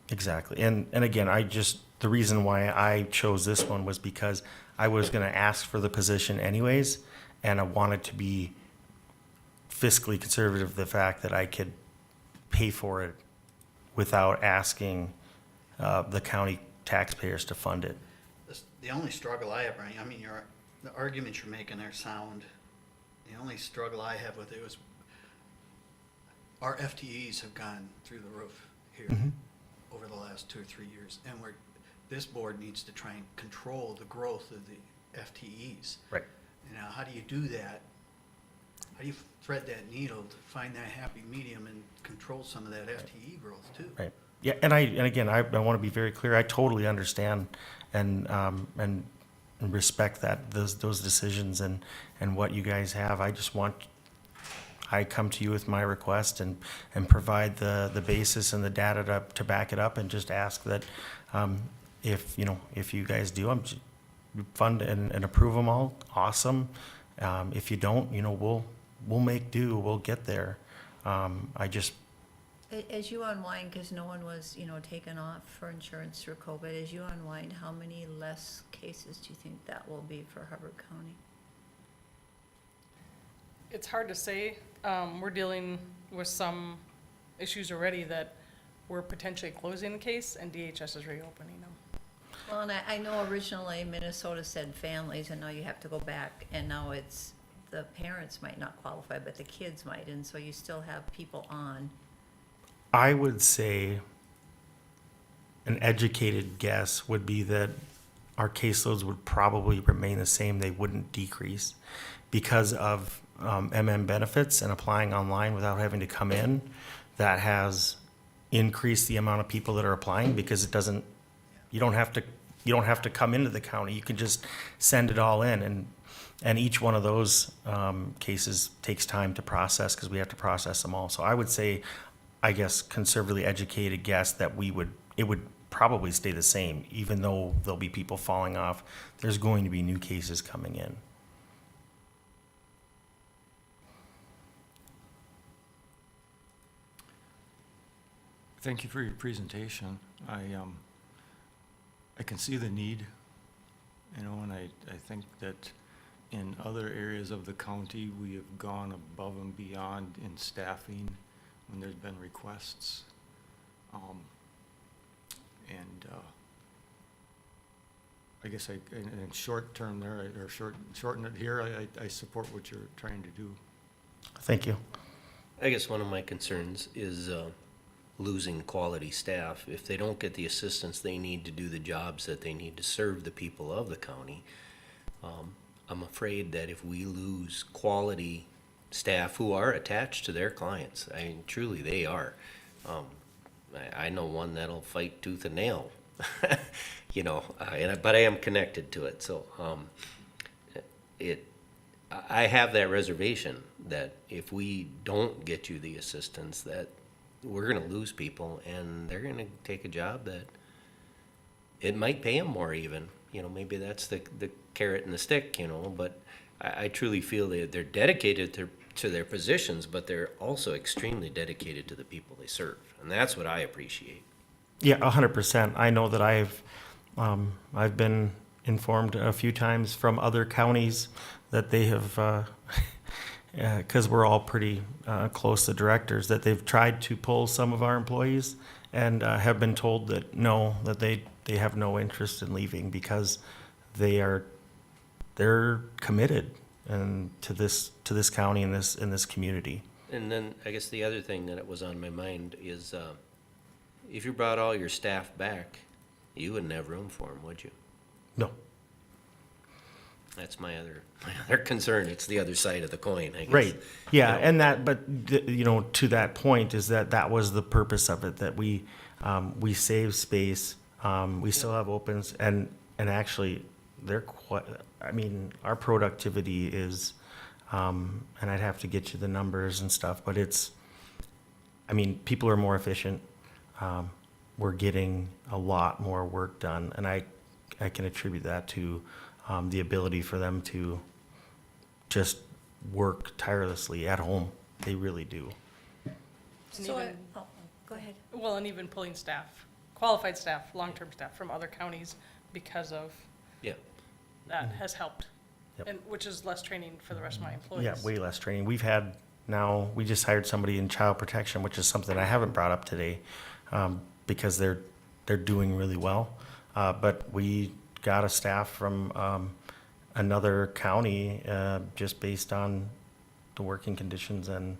exactly. And again, the reason why I chose this one was because I was gonna ask for the position anyways, and I wanted to be fiscally conservative, the fact that I could pay for it without asking the county taxpayers to fund it. The only struggle I have, Brian, I mean, the arguments you're making are sound. The only struggle I have with it was our FTEs have gone through the roof here over the last 2 or 3 years. And this board needs to try and control the growth of the FTEs. Right. Now, how do you do that? How do you thread that needle to find that happy medium and control some of that FTE growth too? Right. Yeah, and again, I want to be very clear. I totally understand and respect those decisions and what you guys have. I come to you with my request and provide the basis and the data to back it up, and just ask that if you guys do, fund and approve them all, awesome. If you don't, we'll make do. We'll get there. As you unwind, because no one was, taken off for insurance through COVID, as you unwind, how many less cases do you think that will be for Hubbard County? It's hard to say. We're dealing with some issues already that we're potentially closing the case, and DHS is reopening them. Well, and I know originally Minnesota said families, and now you have to go back, and now it's the parents might not qualify, but the kids might, and so you still have people on. I would say an educated guess would be that our caseloads would probably remain the same. They wouldn't decrease because of benefits and applying online without having to come in. That has increased the amount of people that are applying, because you don't have to come into the county. You can just send it all in, and each one of those cases takes time to process, because we have to process them all. So I would say, I guess, conservatively educated guess that it would probably stay the same, even though there'll be people falling off. There's going to be new cases coming in. Thank you for your presentation. I can see the need, and I think that in other areas of the county, we have gone above and beyond in staffing when there's been requests. I guess in short term there, or shorten it here, I support what you're trying to do. Thank you. I guess one of my concerns is losing quality staff. If they don't get the assistance they need to do the jobs that they need to serve the people of the county, I'm afraid that if we lose quality staff who are attached to their clients, I mean, truly they are. I know one that'll fight tooth and nail, but I am connected to it. So I have that reservation that if we don't get you the assistance, that we're going to lose people, and they're going to take a job that it might pay them more even. Maybe that's the carrot and the stick, but I truly feel that they're dedicated to their positions, but they're also extremely dedicated to the people they serve. And that's what I appreciate. Yeah, 100%. I know that I've been informed a few times from other counties that they have, because we're all pretty close to directors, that they've tried to pull some of our employees and have been told that no, that they have no interest in leaving, because they're committed and to this county and this community. And then I guess the other thing that was on my mind is if you brought all your staff back, you wouldn't have room for them, would you? No. That's my other concern. It's the other side of the coin, I guess. Right. Yeah, and to that point is that was the purpose of it, that we save space. We still have opens, and actually they're quite. I mean, our productivity is, and I'd have to get you the numbers and stuff, but people are more efficient. We're getting a lot more work done, and I can attribute that to the ability for them to just work tirelessly at home. They really do. So, go ahead. Well, and even pulling staff, qualified staff, long-term staff from other counties because of Yeah. that has helped. Yep. And which is less training for the rest of my employees. Yeah, way less training. We just hired somebody in child protection, which is something I haven't brought up today, because they're doing really well. But we got a staff from another county just based on the working conditions and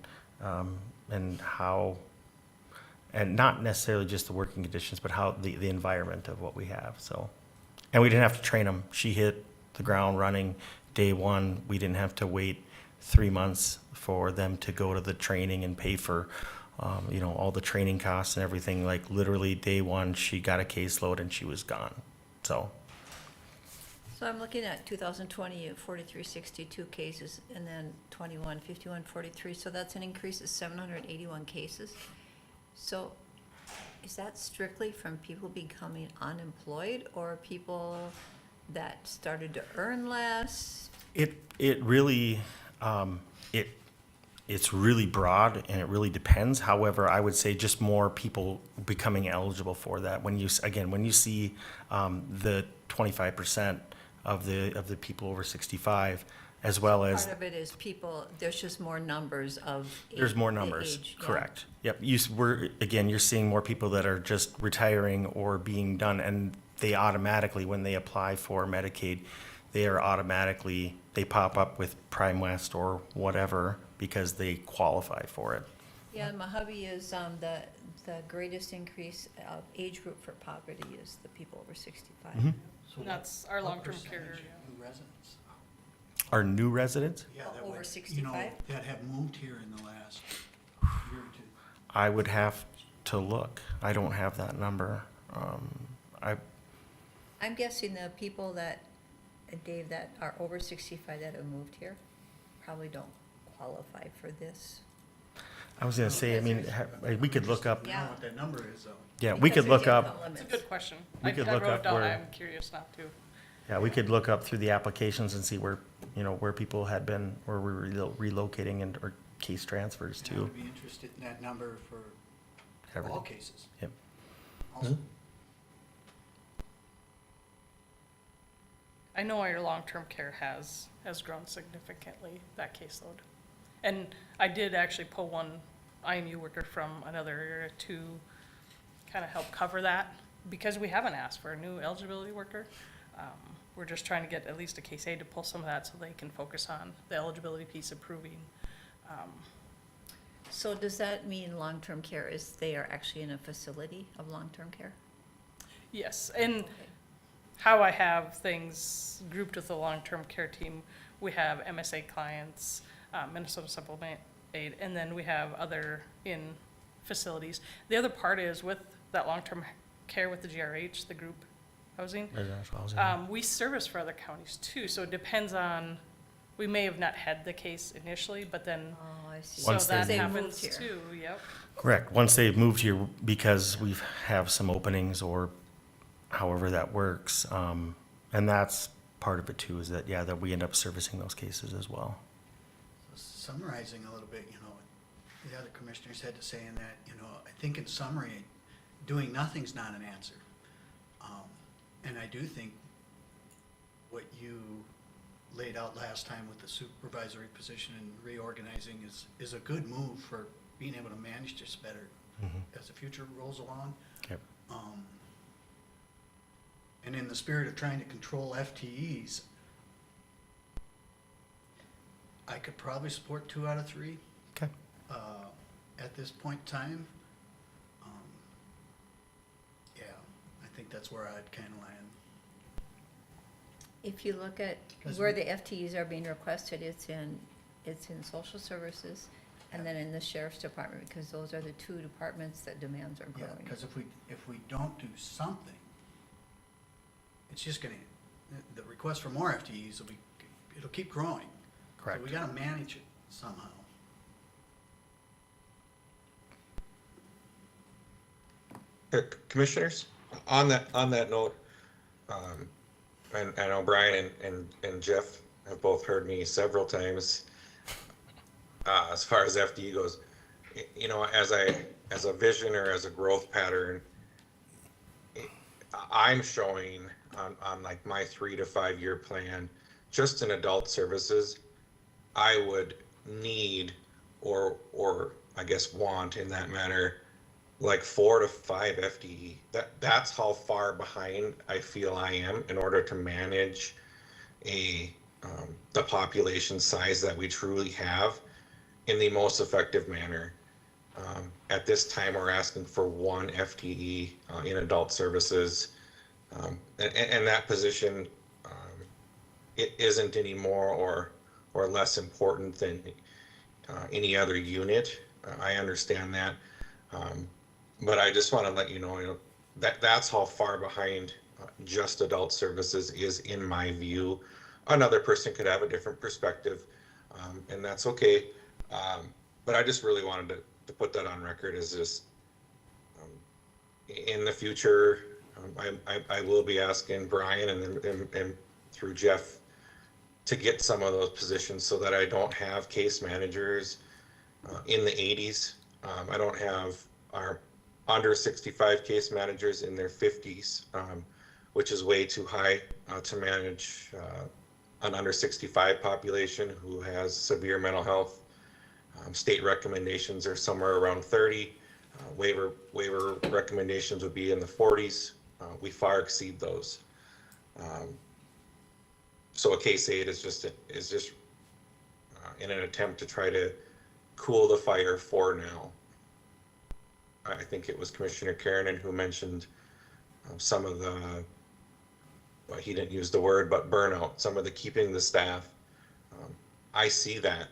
how, and not necessarily just the working conditions, but how the environment of what we have. So, and we didn't have to train them. She hit the ground running day one. We didn't have to wait 3 months for them to go to the training and pay for, all the training costs and everything. Like literally day one, she got a caseload and she was gone. So, So I'm looking at 2020, 4362 cases, and then 21, 5143, so that's an increase of 781 cases. So is that strictly from people becoming unemployed or people that started to earn less? it really, it's really broad and it really depends. However, I would say just more people becoming eligible for that. When you see the 25% of the people over 65, as well as Part of it is people, there's just more numbers of. there's more the numbers. age, yeah. Correct. Yep. You're seeing more people that are just retiring or being done, and they automatically, when they apply for Medicaid, they pop up with Prime West or whatever because they qualify for it. Yeah, my hubby is, the greatest increase of age group for poverty is the people over 65. Mhm. So That's what- our what long-term care percentage area. New residents? Our new residents, Yeah, that Over would, 65? that have moved here in the last year or two. I would have to look. I don't have that number. I'm guessing the people that, Dave, that are over 65 that have moved here probably don't qualify for this. I was gonna say, I mean, we could look up, I don't know what that number is, though. yeah, we Because could look there's up, income It's a limits. good question. We I could I look wrote up it down, where- I'm curious now too. yeah, we could look up through the applications and see where, where people had been, where we were relocating and, or case transfers And I to. would be interested in that number for all Everything. cases. Yep. Also, I know our long-term care has grown significantly, that caseload. And I did actually pull one IMU worker from another area to kind of help cover that, because we haven't asked for a new eligibility worker. We're just trying to get at least a case aide to pull some of that so they can focus on the eligibility piece of proving. So does that mean long-term care is they are actually in a facility of long-term care? Yes, and Okay. how I have things grouped with the long-term care team, we have MSA clients, Minnesota Supplement Aid, and then we have other in facilities. The other part is with that long-term care with the GRH, the group housing, Residential housing. we service for other counties too, so it depends on, we may have not had the case initially, but then, Oh, I see. so Once that they moved happens here. too, yep. Correct. Once they've moved here, because we have some openings or however that works. And that's part of it too, is that, yeah, that we end up servicing those cases as well. So summarizing a little bit, the other commissioners had to say in that, I think in summary, doing nothing's not an answer. And I do think what you laid out last time with the supervisory position and reorganizing is a good move for being able to manage this better as the future rolls along. Yep. And in the spirit of trying to control FTEs, I could probably support 2 out of 3 Okay. at this point in time. Yeah, I think that's where I'd kind of land. If you look at 'Cause where we- the FTEs are being requested, it's in social services and then in the sheriff's department, because those are the 2 departments that demands are Yeah, growing. because if we don't do something, it's just gonna, the request for more FTEs it'll keep growing. Correct. So we gotta manage it somehow. Commissioners, on that note, and I know Brian and Jeff have both heard me several times, as far as FD goes, as a vision or as a growth pattern, I'm showing on like my 3 to 5 year plan, just in adult services, I would need or I guess want in that manner like 4 to 5 FTE. That's how far behind I feel I am in order to manage the population size that we truly have in the most effective manner. At this time, we're asking for 1 FTE in adult services, and that position it isn't any more or less important than any other unit. I understand that, but I just want to let you know, that that's how far behind just adult services is in my view. Another person could have a different perspective, and that's okay. But I just really wanted to put that on record as just in the future. I will be asking Brian and through Jeff to get some of those positions so that I don't have case managers in the 80s. I don't have our under 65 case managers in their 50s, which is way too high to manage an under 65 population who has severe mental health. State recommendations are somewhere around 30. Waiver recommendations would be in the 40s. We far exceed those. So a case aid is just in an attempt to try to cool the fire for now. I think it was Commissioner Keranen who mentioned some of the, well, he didn't use the word, but burnout, some of the keeping the staff. I see that.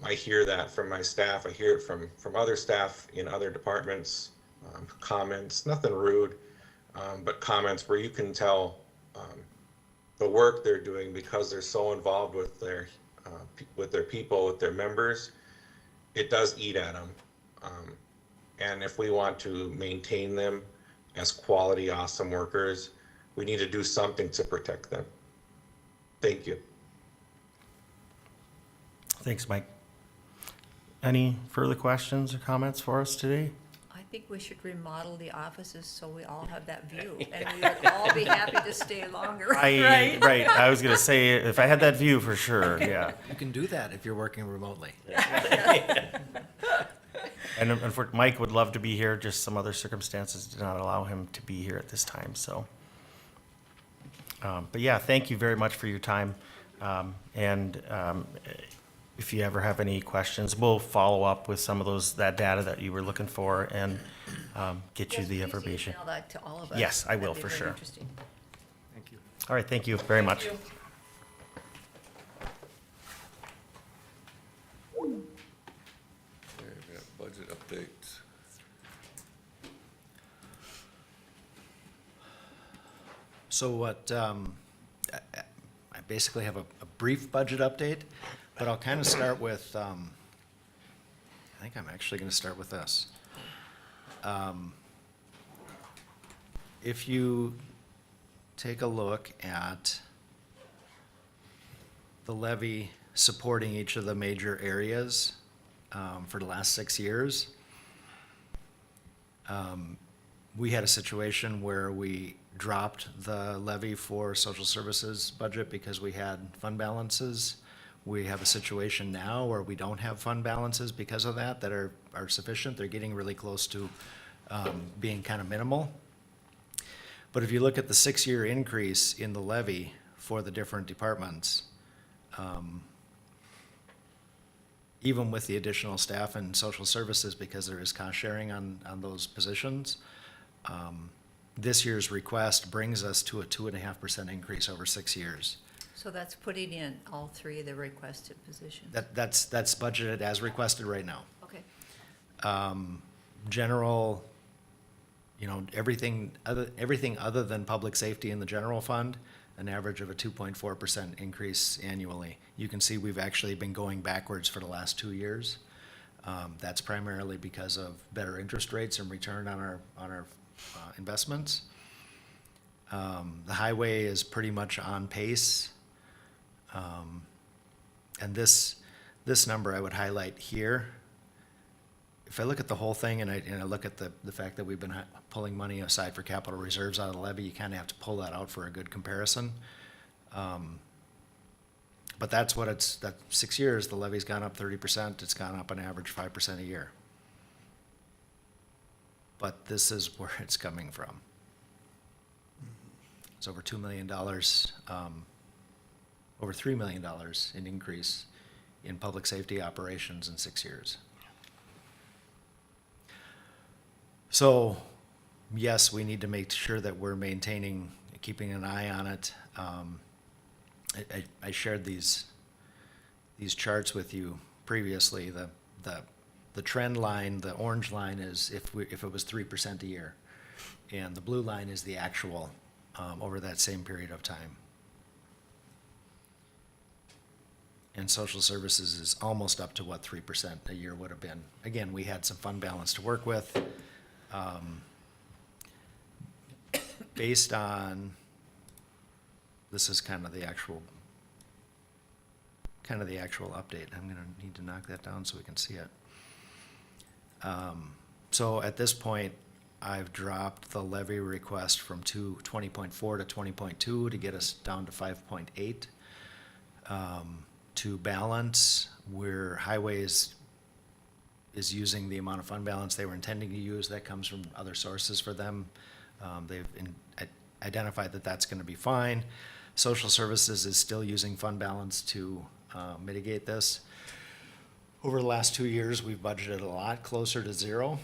I hear that from my staff. I hear it from other staff in other departments, comments, nothing rude, but comments where you can tell the work they're doing because they're so involved with their people, with their members. It does eat at them. And if we want to maintain them as quality, awesome workers, we need to do something to protect them. Thank you. Thanks, Mike. Any further questions or comments for us today? I think we should remodel the offices so we all have that view, and we would all be happy to stay longer. Right. I was gonna say, if I had that view for sure, yeah. You can do that if you're working remotely. And Mike would love to be here, just some other circumstances did not allow him to be here at this time, so. But yeah, thank you very much for your time. If you ever have any questions, we'll follow up with some of that data that you were looking for and get you the Yes, please information. email that to all of us. Yes, I will, That'd be for very sure. interesting. Thank you. All right, thank you very much. Thank you. Okay, we got budget updates. So what, I basically have a brief budget update, but I'll kind of start with, I think I'm actually going to start with this. If you take a look at the levy supporting each of the major areas for the last 6 years, we had a situation where we dropped the levy for social services budget because we had fund balances. We have a situation now where we don't have fund balances because of that are sufficient. They're getting really close to being kind of minimal. But if you look at the 6-year increase in the levy for the different departments, even with the additional staff and social services, because there is cost sharing on those positions, this year's request brings us to a 2.5% increase over 6 years. So that's putting in all 3 of the requested positions. That's budgeted as requested right now. Okay. General, everything other than public safety in the general fund, an average of a 2.4% increase annually. You can see we've actually been going backwards for the last 2 years. That's primarily because of better interest rates and return on our investments. The highway is pretty much on pace. And this number I would highlight here. If I look at the whole thing and I look at the fact that we've been pulling money aside for capital reserves out of the levy, you kind of have to pull that out for a good comparison. But that's what that 6 years, the levy's gone up 30%. It's gone up on average 5% a year. but this is where it's coming from. It's over $2 million, over $3 million in increase in public safety operations in 6 years. So, yes, we need to make sure that we're maintaining, keeping an eye on it. I shared these charts with you previously. The trend line, the orange line is if it was 3% a year, and the blue line is the actual over that same period of time. And social services is almost up to what 3% a year would have been. Again, we had some fund balance to work with. Based on, this is kind of the actual update. I'm gonna need to knock that down so we can see it. So at this point, I've dropped the levy request from 20.4 to 20.2 to get us down to 5.8. To balance, where highways is using the amount of fund balance they were intending to use, that comes from other sources for them. They've identified that that's gonna be fine. Social services is still using fund balance to mitigate this. Over the last 2 years, we've budgeted a lot closer to zero,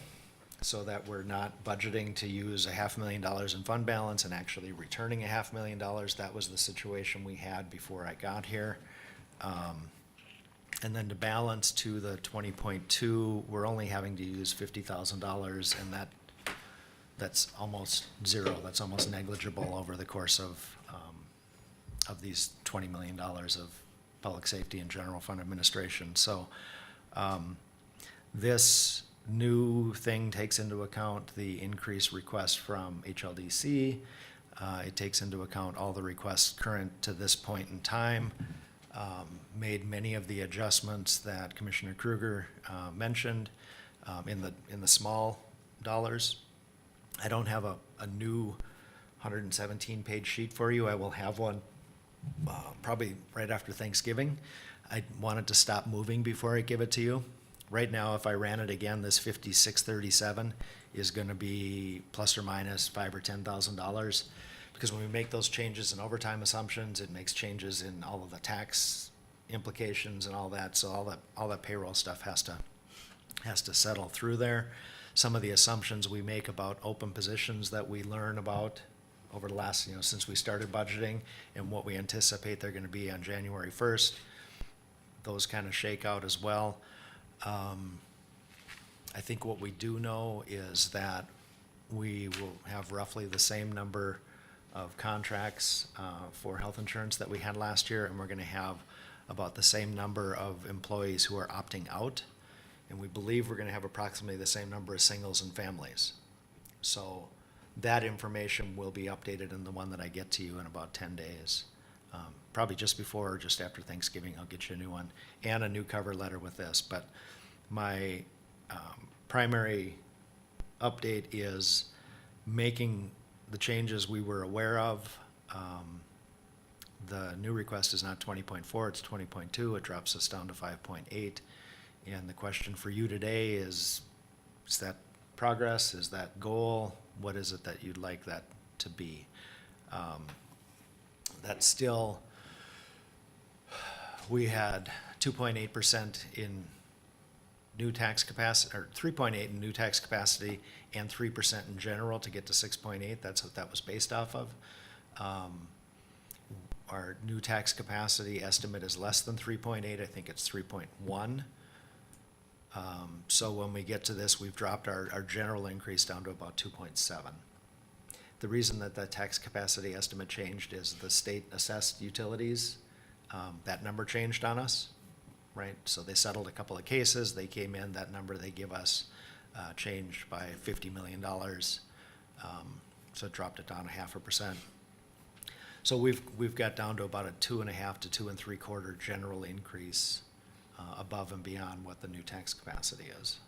so that we're not budgeting to use $500,000 in fund balance and actually returning $500,000. That was the situation we had before I got here. And then to balance to the 20.2, we're only having to use $50,000, and that's almost zero. That's almost negligible over the course of these $20 million of public safety and general fund administration. So this new thing takes into account the increased request from HLDC. It takes into account all the requests current to this point in time. Made many of the adjustments that Commissioner Kruger mentioned in the small dollars. I don't have a new 117-page sheet for you. I will have one probably right after Thanksgiving. I wanted to stop moving before I give it to you. Right now, if I ran it again, this 5637 is going to be plus or minus $5,000 or $10,000. Because when we make those changes in overtime assumptions, it makes changes in all of the tax implications and all that. So all that payroll stuff has to settle through there. Some of the assumptions we make about open positions that we learn about over the last, since we started budgeting and what we anticipate they're going to be on January 1st, those kind of shake out as well. I think what we do know is that we will have roughly the same number of contracts for health insurance that we had last year, and we're going to have about the same number of employees who are opting out, and we believe we're going to have approximately the same number of singles and families. So that information will be updated in the one that I get to you in about 10 days. Probably just before or just after Thanksgiving, I'll get you a new one and a new cover letter with this. But my primary update is making the changes we were aware of. The new request is not 20.4, it's 20.2. It drops us down to 5.8. And the question for you today is that progress? Is that goal? What is it that you'd like that to be? That's still, we had 2.8% in new tax capacity, or 3.8 in new tax capacity and 3% in general to get to 6.8. That's what that was based off of. Our new tax capacity estimate is less than 3.8. I think it's 3.1. So when we get to this, we've dropped our general increase down to about 2.7. The reason that the tax capacity estimate changed is the state assessed utilities, that number changed on us, right? So they settled a couple of cases, they came in, that number they give us changed by $50 million. So it dropped it down 0.5%. So we've got down to about a 2.5 to 2 3/4 general increase above and beyond what the new tax capacity is.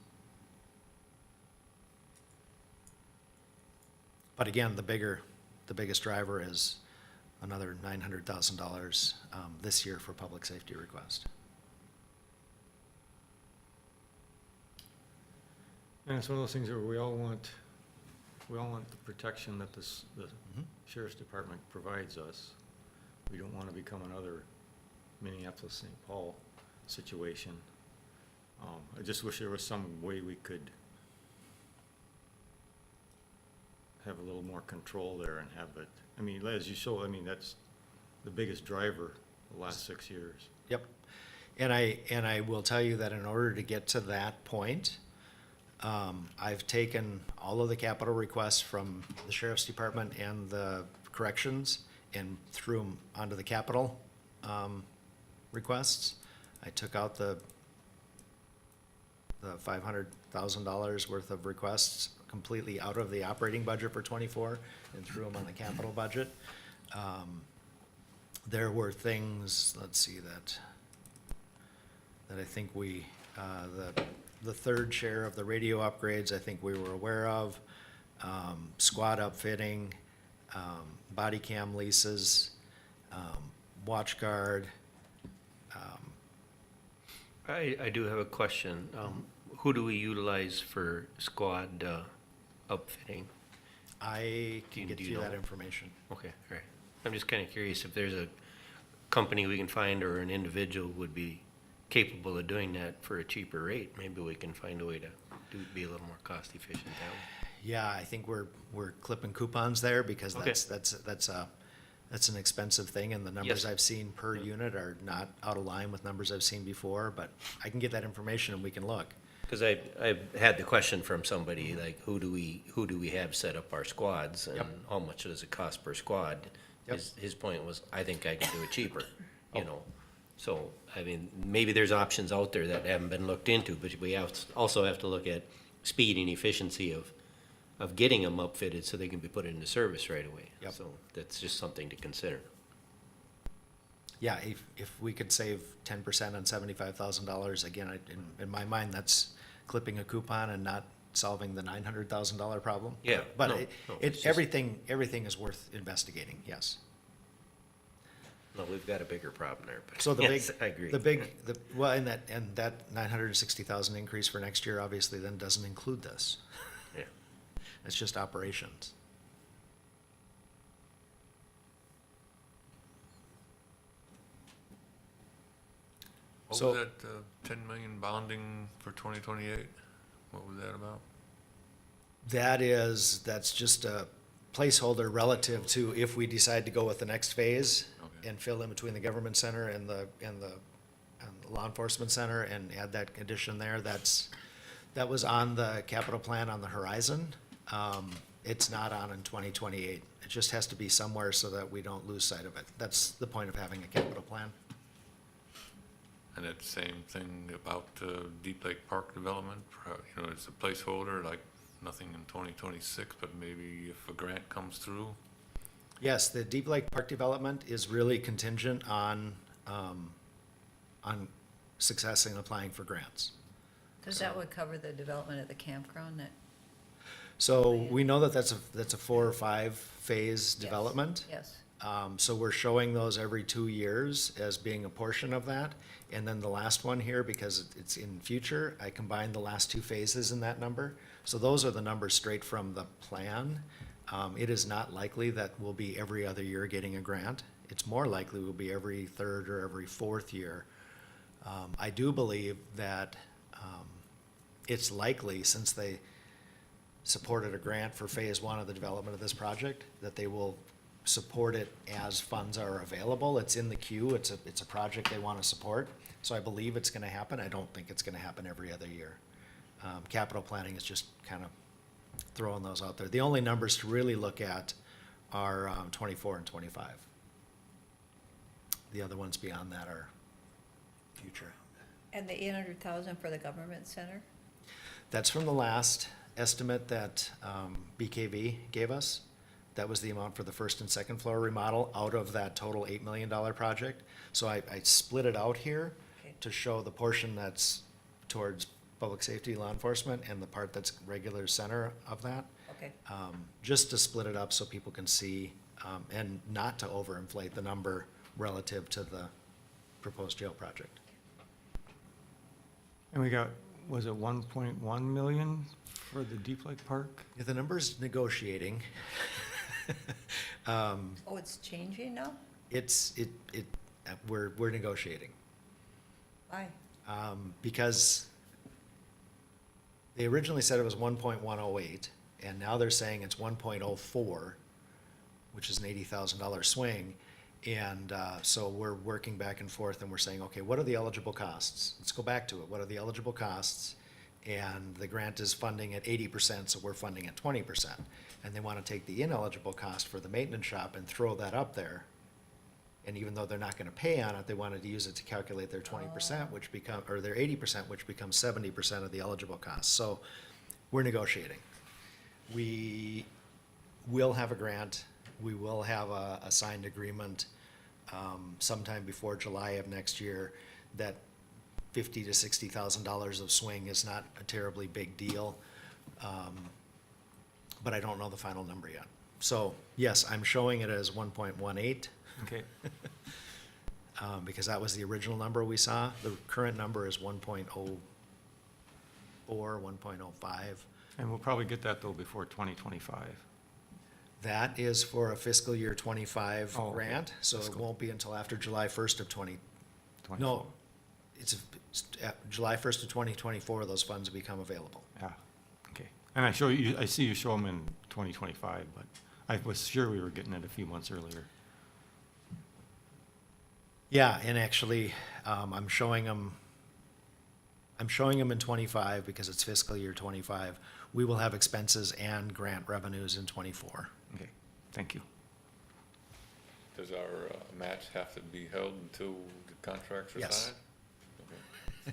But again, the biggest driver is another $900,000 this year for public safety request. And it's one of those things where we all want We all want the protection that the sheriff's department provides us. We don't want to become another Minneapolis-St. Paul situation. I just wish there was some way we could have a little more control there and have it, I mean, as you show, I mean, that's the biggest driver the last 6 years. Yep. And I will tell you that in order to get to that point, I've taken all of the capital requests from the sheriff's department and the corrections and threw them onto the capital requests. I took out the $500,000 worth of requests completely out of the operating budget for '24 and threw them on the capital budget. There were things, let's see, that I think we, the third share of the radio upgrades, I think we were aware of, squad upfitting, body cam leases, watch guard. I do have a question. Who do we utilize for squad upfitting? I Do can you- get do you you that know? information. Okay, all right. I'm just kind of curious if there's a company we can find or an individual would be capable of doing that for a cheaper rate. Maybe we can find a way to be a little more cost efficient that way. Yeah, I think we're clipping coupons there because Okay. that's an expensive thing, and the numbers Yes. I've seen per unit are not out of line with numbers I've seen before, but I can get that information and we can look. Because I've had the question from somebody, like, who do we have set up our squads? And Yep. how much does it cost per squad? Yep. His point was, I think I can do it cheaper, you know? So, I mean, maybe there's options out there that haven't been looked into, but we also have to look at speed and efficiency of getting them upfitted so they can be put into service right away. Yep. So that's just something to consider. Yeah, if we could save 10% on $75,000, again, in my mind, that's clipping a coupon and not solving the $900,000 problem. Yeah, But no, it, no, it, it's just- everything is worth investigating, yes. No, we've got a bigger problem there, but So the yes, big, I agree. and that 960,000 increase for next year obviously then doesn't include this. Yeah. It's just operations. What So- was that, 10 million bonding for 2028? What was that about? That's just a placeholder relative to if we decide to go with the next phase Okay. and fill in between the government center and the law enforcement center and add that addition there. That was on the capital plan on the horizon. It's not on in 2028. It just has to be somewhere so that we don't lose sight of it. That's the point of having a capital plan. And that same thing about Deep Lake Park development, you know, it's a placeholder, like nothing in 2026, but maybe if a grant comes through. Yes, the Deep Lake Park development is really contingent on success in applying for grants. Because that would cover the development of the campground that, So we know that that's a 4 or 5 phase development. yes. So we're showing those every 2 years as being a portion of that. And then the last one here, because it's in future, I combined the last 2 phases in that number. So those are the numbers straight from the plan. It is not likely that we'll be every other year getting a grant. It's more likely we'll be every 3rd or every 4th year. I do believe that it's likely, since they supported a grant for phase 1 of the development of this project, that they will support it as funds are available. It's in the queue. It's a project they want to support. So I believe it's going to happen. I don't think it's going to happen every other year. Capital planning is just kind of throwing those out there. The only numbers to really look at are 24 and 25. The other ones beyond that are future. And the 800,000 for the government center? That's from the last estimate that BKV gave us. That was the amount for the first and second floor remodel out of that total $8 million project. So I split it out here Okay. to show the portion that's towards public safety, law enforcement, and the part that's regular center of that. Okay, Just to split it up so people can see, and not to overinflate the number relative to the proposed jail project. And we got was it 1.1 million for the Deep Lake Park? Yeah, the number's negotiating. Oh, it's changing now? We're negotiating. Why? Because they originally said it was 1.108, and now they're saying it's 1.04, which is an $80,000 swing. And so we're working back and forth, and we're saying, okay, what are the eligible costs? Let's go back to it. What are the eligible costs? And the grant is funding at 80%, so we're funding at 20%. And they want to take the ineligible cost for the maintenance shop and throw that up there. And even though they're not going to pay on it, they wanted to use it to calculate their 20%, or their 80%, which becomes 70% of the eligible cost. So we're negotiating. We will have a grant. We will have a signed agreement sometime before July of next year. That $50,000 to $60,000 of swing is not a terribly big deal, but I don't know the final number yet. So yes, I'm showing it as 1.18 Okay, because that was the original number we saw. The current number is 1.04, 1.05. and we'll probably get that though before 2025. That is for a fiscal year 25 Oh, okay. grant, so it won't be until after July 1st of 24. it's July 1st of 2024, those funds become available. Yeah, okay. And I see you show them in 2025, but I was sure we were getting it a few months earlier. Yeah, and actually, I'm showing them in 25 because it's fiscal year 25. We will have expenses and grant revenues in 24. Okay, thank you. Does our match have to be held until the contracts are Yes. signed?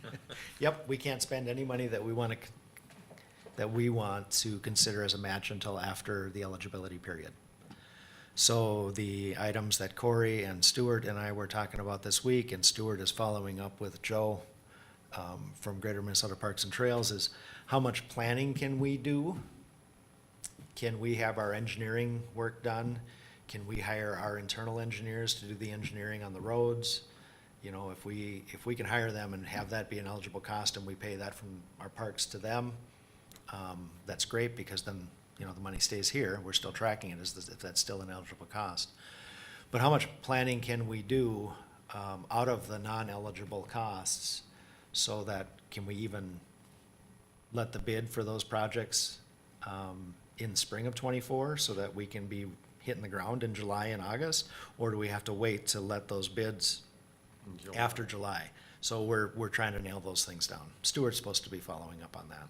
Okay. Yep, we can't spend any money that we want to consider as a match until after the eligibility period. So the items that Corey and Stuart and I were talking about this week, and Stuart is following up with Joe from Greater Minnesota Parks and Trails, is how much planning can we do? Can we have our engineering work done? Can we hire our internal engineers to do the engineering on the roads? You know, if we can hire them and have that be an eligible cost and we pay that from our parks to them, that's great, because then, you know, the money stays here. We're still tracking it if that's still an eligible cost. But how much planning can we do out of the non-eligible costs, so that can we even let the bid for those projects in spring of '24 so that we can be hitting the ground in July and August? Or do we have to wait to let those bids In July. after July? So we're trying to nail those things down. Stuart's supposed to be following up on that.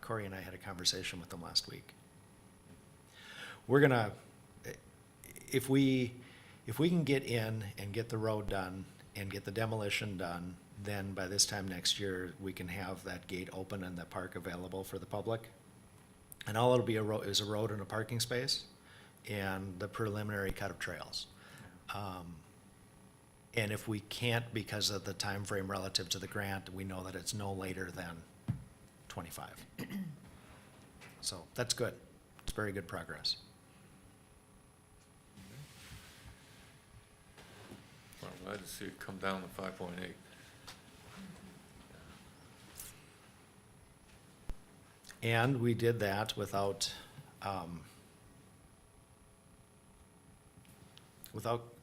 Corey and I had a conversation with them last week. We're gonna, if we can get in and get the road done and get the demolition done, then by this time next year, we can have that gate open and the park available for the public. And all it'll be is a road and a parking space and the preliminary cut of trails. And if we can't, because of the time frame relative to the grant, we know that it's no later than 25. So that's good. It's very good progress. Well, I'm glad to see it come down to 5.8. And we did that without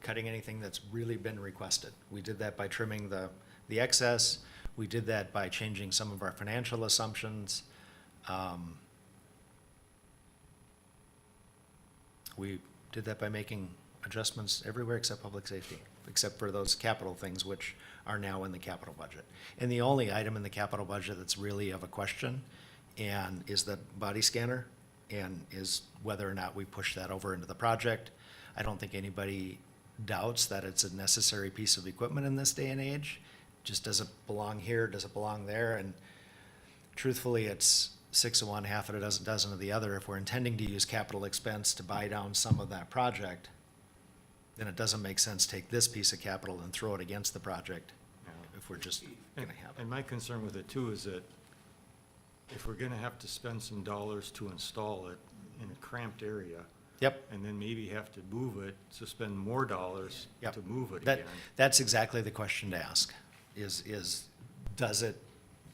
cutting anything that's really been requested. We did that by trimming the excess. We did that by changing some of our financial assumptions. We did that by making adjustments everywhere except public safety, except for those capital things which are now in the capital budget. And the only item in the capital budget that's really of a question and is the body scanner, and is whether or not we push that over into the project. I don't think anybody doubts that it's a necessary piece of equipment in this day and age. Just does it belong here, does it belong there? And truthfully, it's 6 of one, half of a dozen of the other. If we're intending to use capital expense to buy down some of that project, then it doesn't make sense to take this piece of capital and throw it against the project if we're just gonna have it. And my concern with it too is that if we're gonna have to spend some dollars to install it in a cramped area, Yep. and then maybe have to move it, to spend more dollars Yep. to move it That, again. that's exactly the question to ask, is does it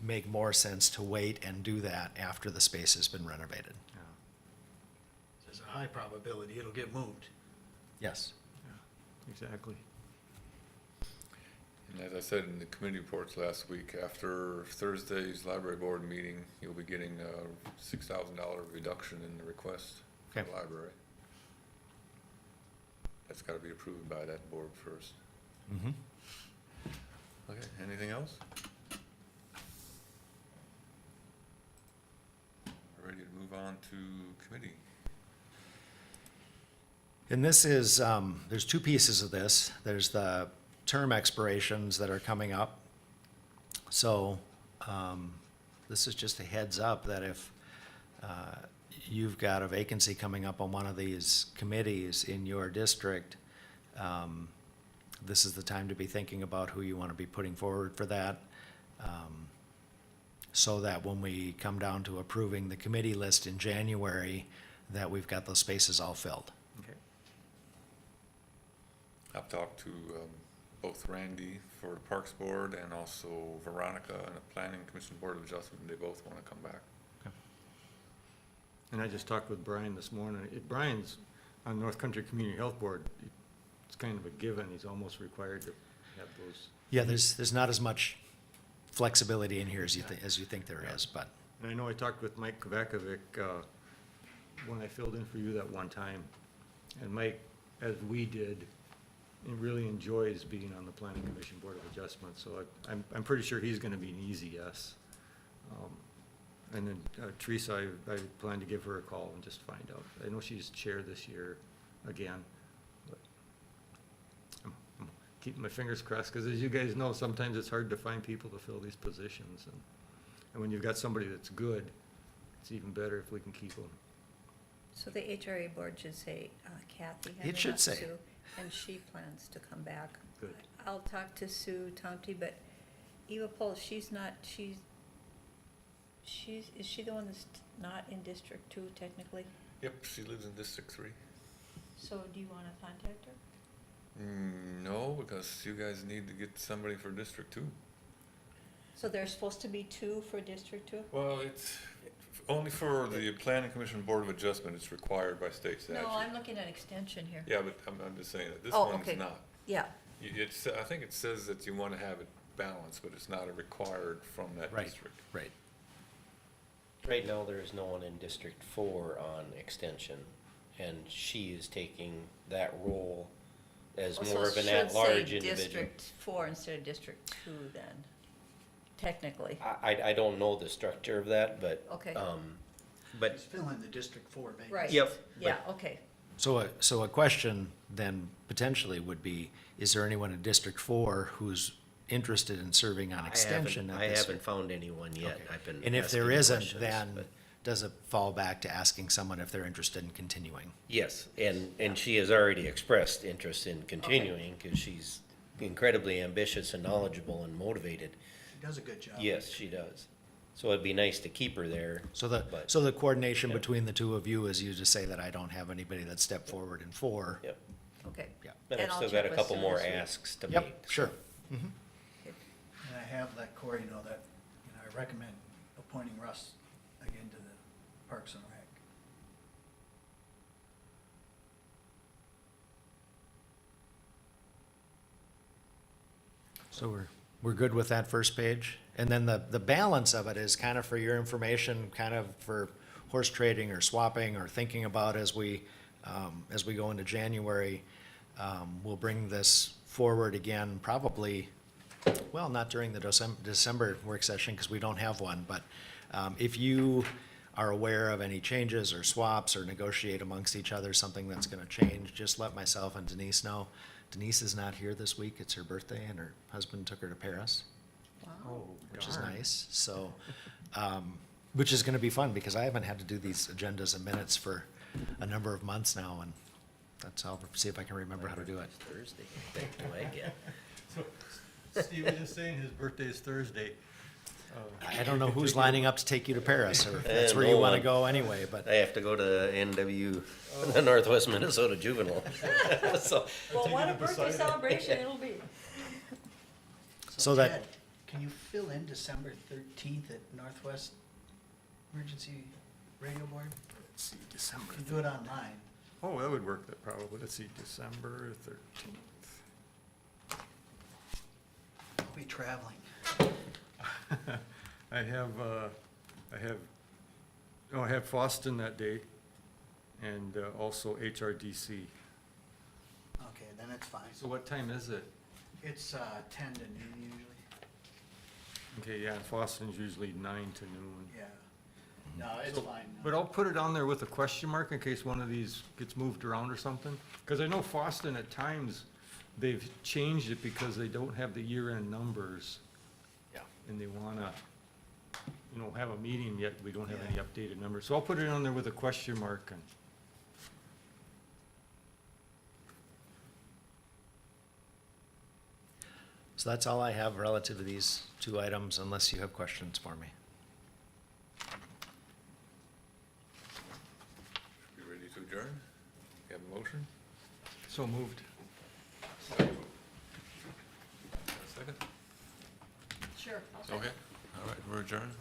make more sense to wait and do that after the space has been renovated. Yeah, There's a high probability it'll get moved. Yes. exactly. And as I said in the committee reports last week, after Thursday's library board meeting, you'll be getting a $6,000 reduction in the request for Okay. the library. That's gotta be approved by that board first. Mm-hmm. Okay, anything else? Ready to move on to committee. And this is, there's two pieces of this. There's the term expirations that are coming up. So, this is just a heads up that if, you've got a vacancy coming up on one of these committees in your district, this is the time to be thinking about who you want to be putting forward for that. So that when we come down to approving the committee list in January, that we've got those spaces all filled. Okay. I've talked to both Randy for the Parks Board and also Veronica and the Planning Commission Board of Adjustment. They both want to come back. And I just talked with Brian this morning. Brian's on North Country Community Health Board. It's kind of a given. He's almost required to have those. Yeah, there's not as much flexibility in here as you think there is, but, And I know I talked with Mike Kovacevic, when I filled in for you that one time. And Mike, as we did, he really enjoys being on the Planning Commission Board of Adjustment, so I'm pretty sure he's gonna be an easy yes. And then Teresa, I plan to give her a call and just find out. I know she's chair this year again, but I'm keeping my fingers crossed, because as you guys know, sometimes it's hard to find people to fill these positions. And when you've got somebody that's good, it's even better if we can keep them. So the HRA board should say Kathy. It should not say. Sue, and she plans to come back. Good. I'll talk to Sue Tomty, but Eva Pohl, she's not, is she the one that's not in District 2 technically? Yep, she lives in District 3. So do you want to contact her? No, because you guys need to get somebody for District 2. So there's supposed to be 2 for District 2? Well, it's only for the Planning Commission Board of Adjustment. It's required by state statute. No, I'm looking at extension here. Yeah, but I'm just saying that this Oh, one's okay. not. Yeah, I think it says that you want to have it balanced, but it's not a required from that right, district. right. Right now, there is no one in District 4 on extension, and she is taking that role as Oh, so more it of an should at-large say individual. District 4 instead of District 2 then, technically. I don't know the structure of that, but, Okay. but, He's filling the District 4 vacancy. Right. Yep, Yeah, okay. So a question then potentially would be, is there anyone in District 4 who's interested in serving on extension? I haven't found anyone yet. Okay. I've been And if there asking isn't, questions, then but- does it fall back to asking someone if they're interested in continuing? Yes, and she has already expressed interest in continuing, because she's incredibly ambitious and knowledgeable and motivated. He does a good job. Yes, she does. So it'd be nice to keep her there. So But- the coordination Yeah. between the two of you is you just say that I don't have anybody that stepped forward in 4. Yep, Okay. Yeah. but And I've I'll still check got a with couple Sue more this week. asks to make. Yep, so- sure. And I have let Corey know that, I recommend appointing Russ again to the Parks and Rec. So we're good with that first page? And then the balance of it is kind of for your information, kind of for horse trading or swapping or thinking about as we go into January. We'll bring this forward again, probably, well, not during the December work session because we don't have one, but if you are aware of any changes or swaps or negotiate amongst each other, something that's gonna change, just let myself and Denise know. Denise is not here this week, it's her birthday, and her husband took her to Paris, Oh, which is darn. nice, so, which is gonna be fun, because I haven't had to do these agendas and minutes for a number of months now, and I'll see if I can remember how to do it. Thursday, I think, do I get? Steve was just saying his birthday is Thursday. I don't know who's lining up to take you to Paris, or if that's where no you wanna one. go anyway, but. I have to go to NW, the Northwest Minnesota Juvenile. So, Well, Take what it a up birthday beside it. celebration it'll be. So that- Ted, can you fill in December 13th at Northwest Emergency Radio Board? Let's see, December. You can do it online. Oh, that would work, that probably. Let's see, December 13th. I'll be traveling. I have Foston that day, and also HRDC. Okay, then it's fine. So what time is it? It's 10 to noon usually. Okay, yeah, and Foston's usually 9 to noon. Yeah. No, it's So- fine. But I'll put it on there with a question mark in case one of these gets moved around or something. Because I know Foston at times, they've changed it because they don't have the year-end numbers. Yeah. And they wanna, have a meeting yet, we don't have any Yeah. updated numbers. So I'll put it on there with a question mark and. So that's all I have relative to these two items, unless you have questions for me. You ready to adjourn? You have a motion? So moved. Second? Sure. I'll second. Okay, all right, we're adjourned.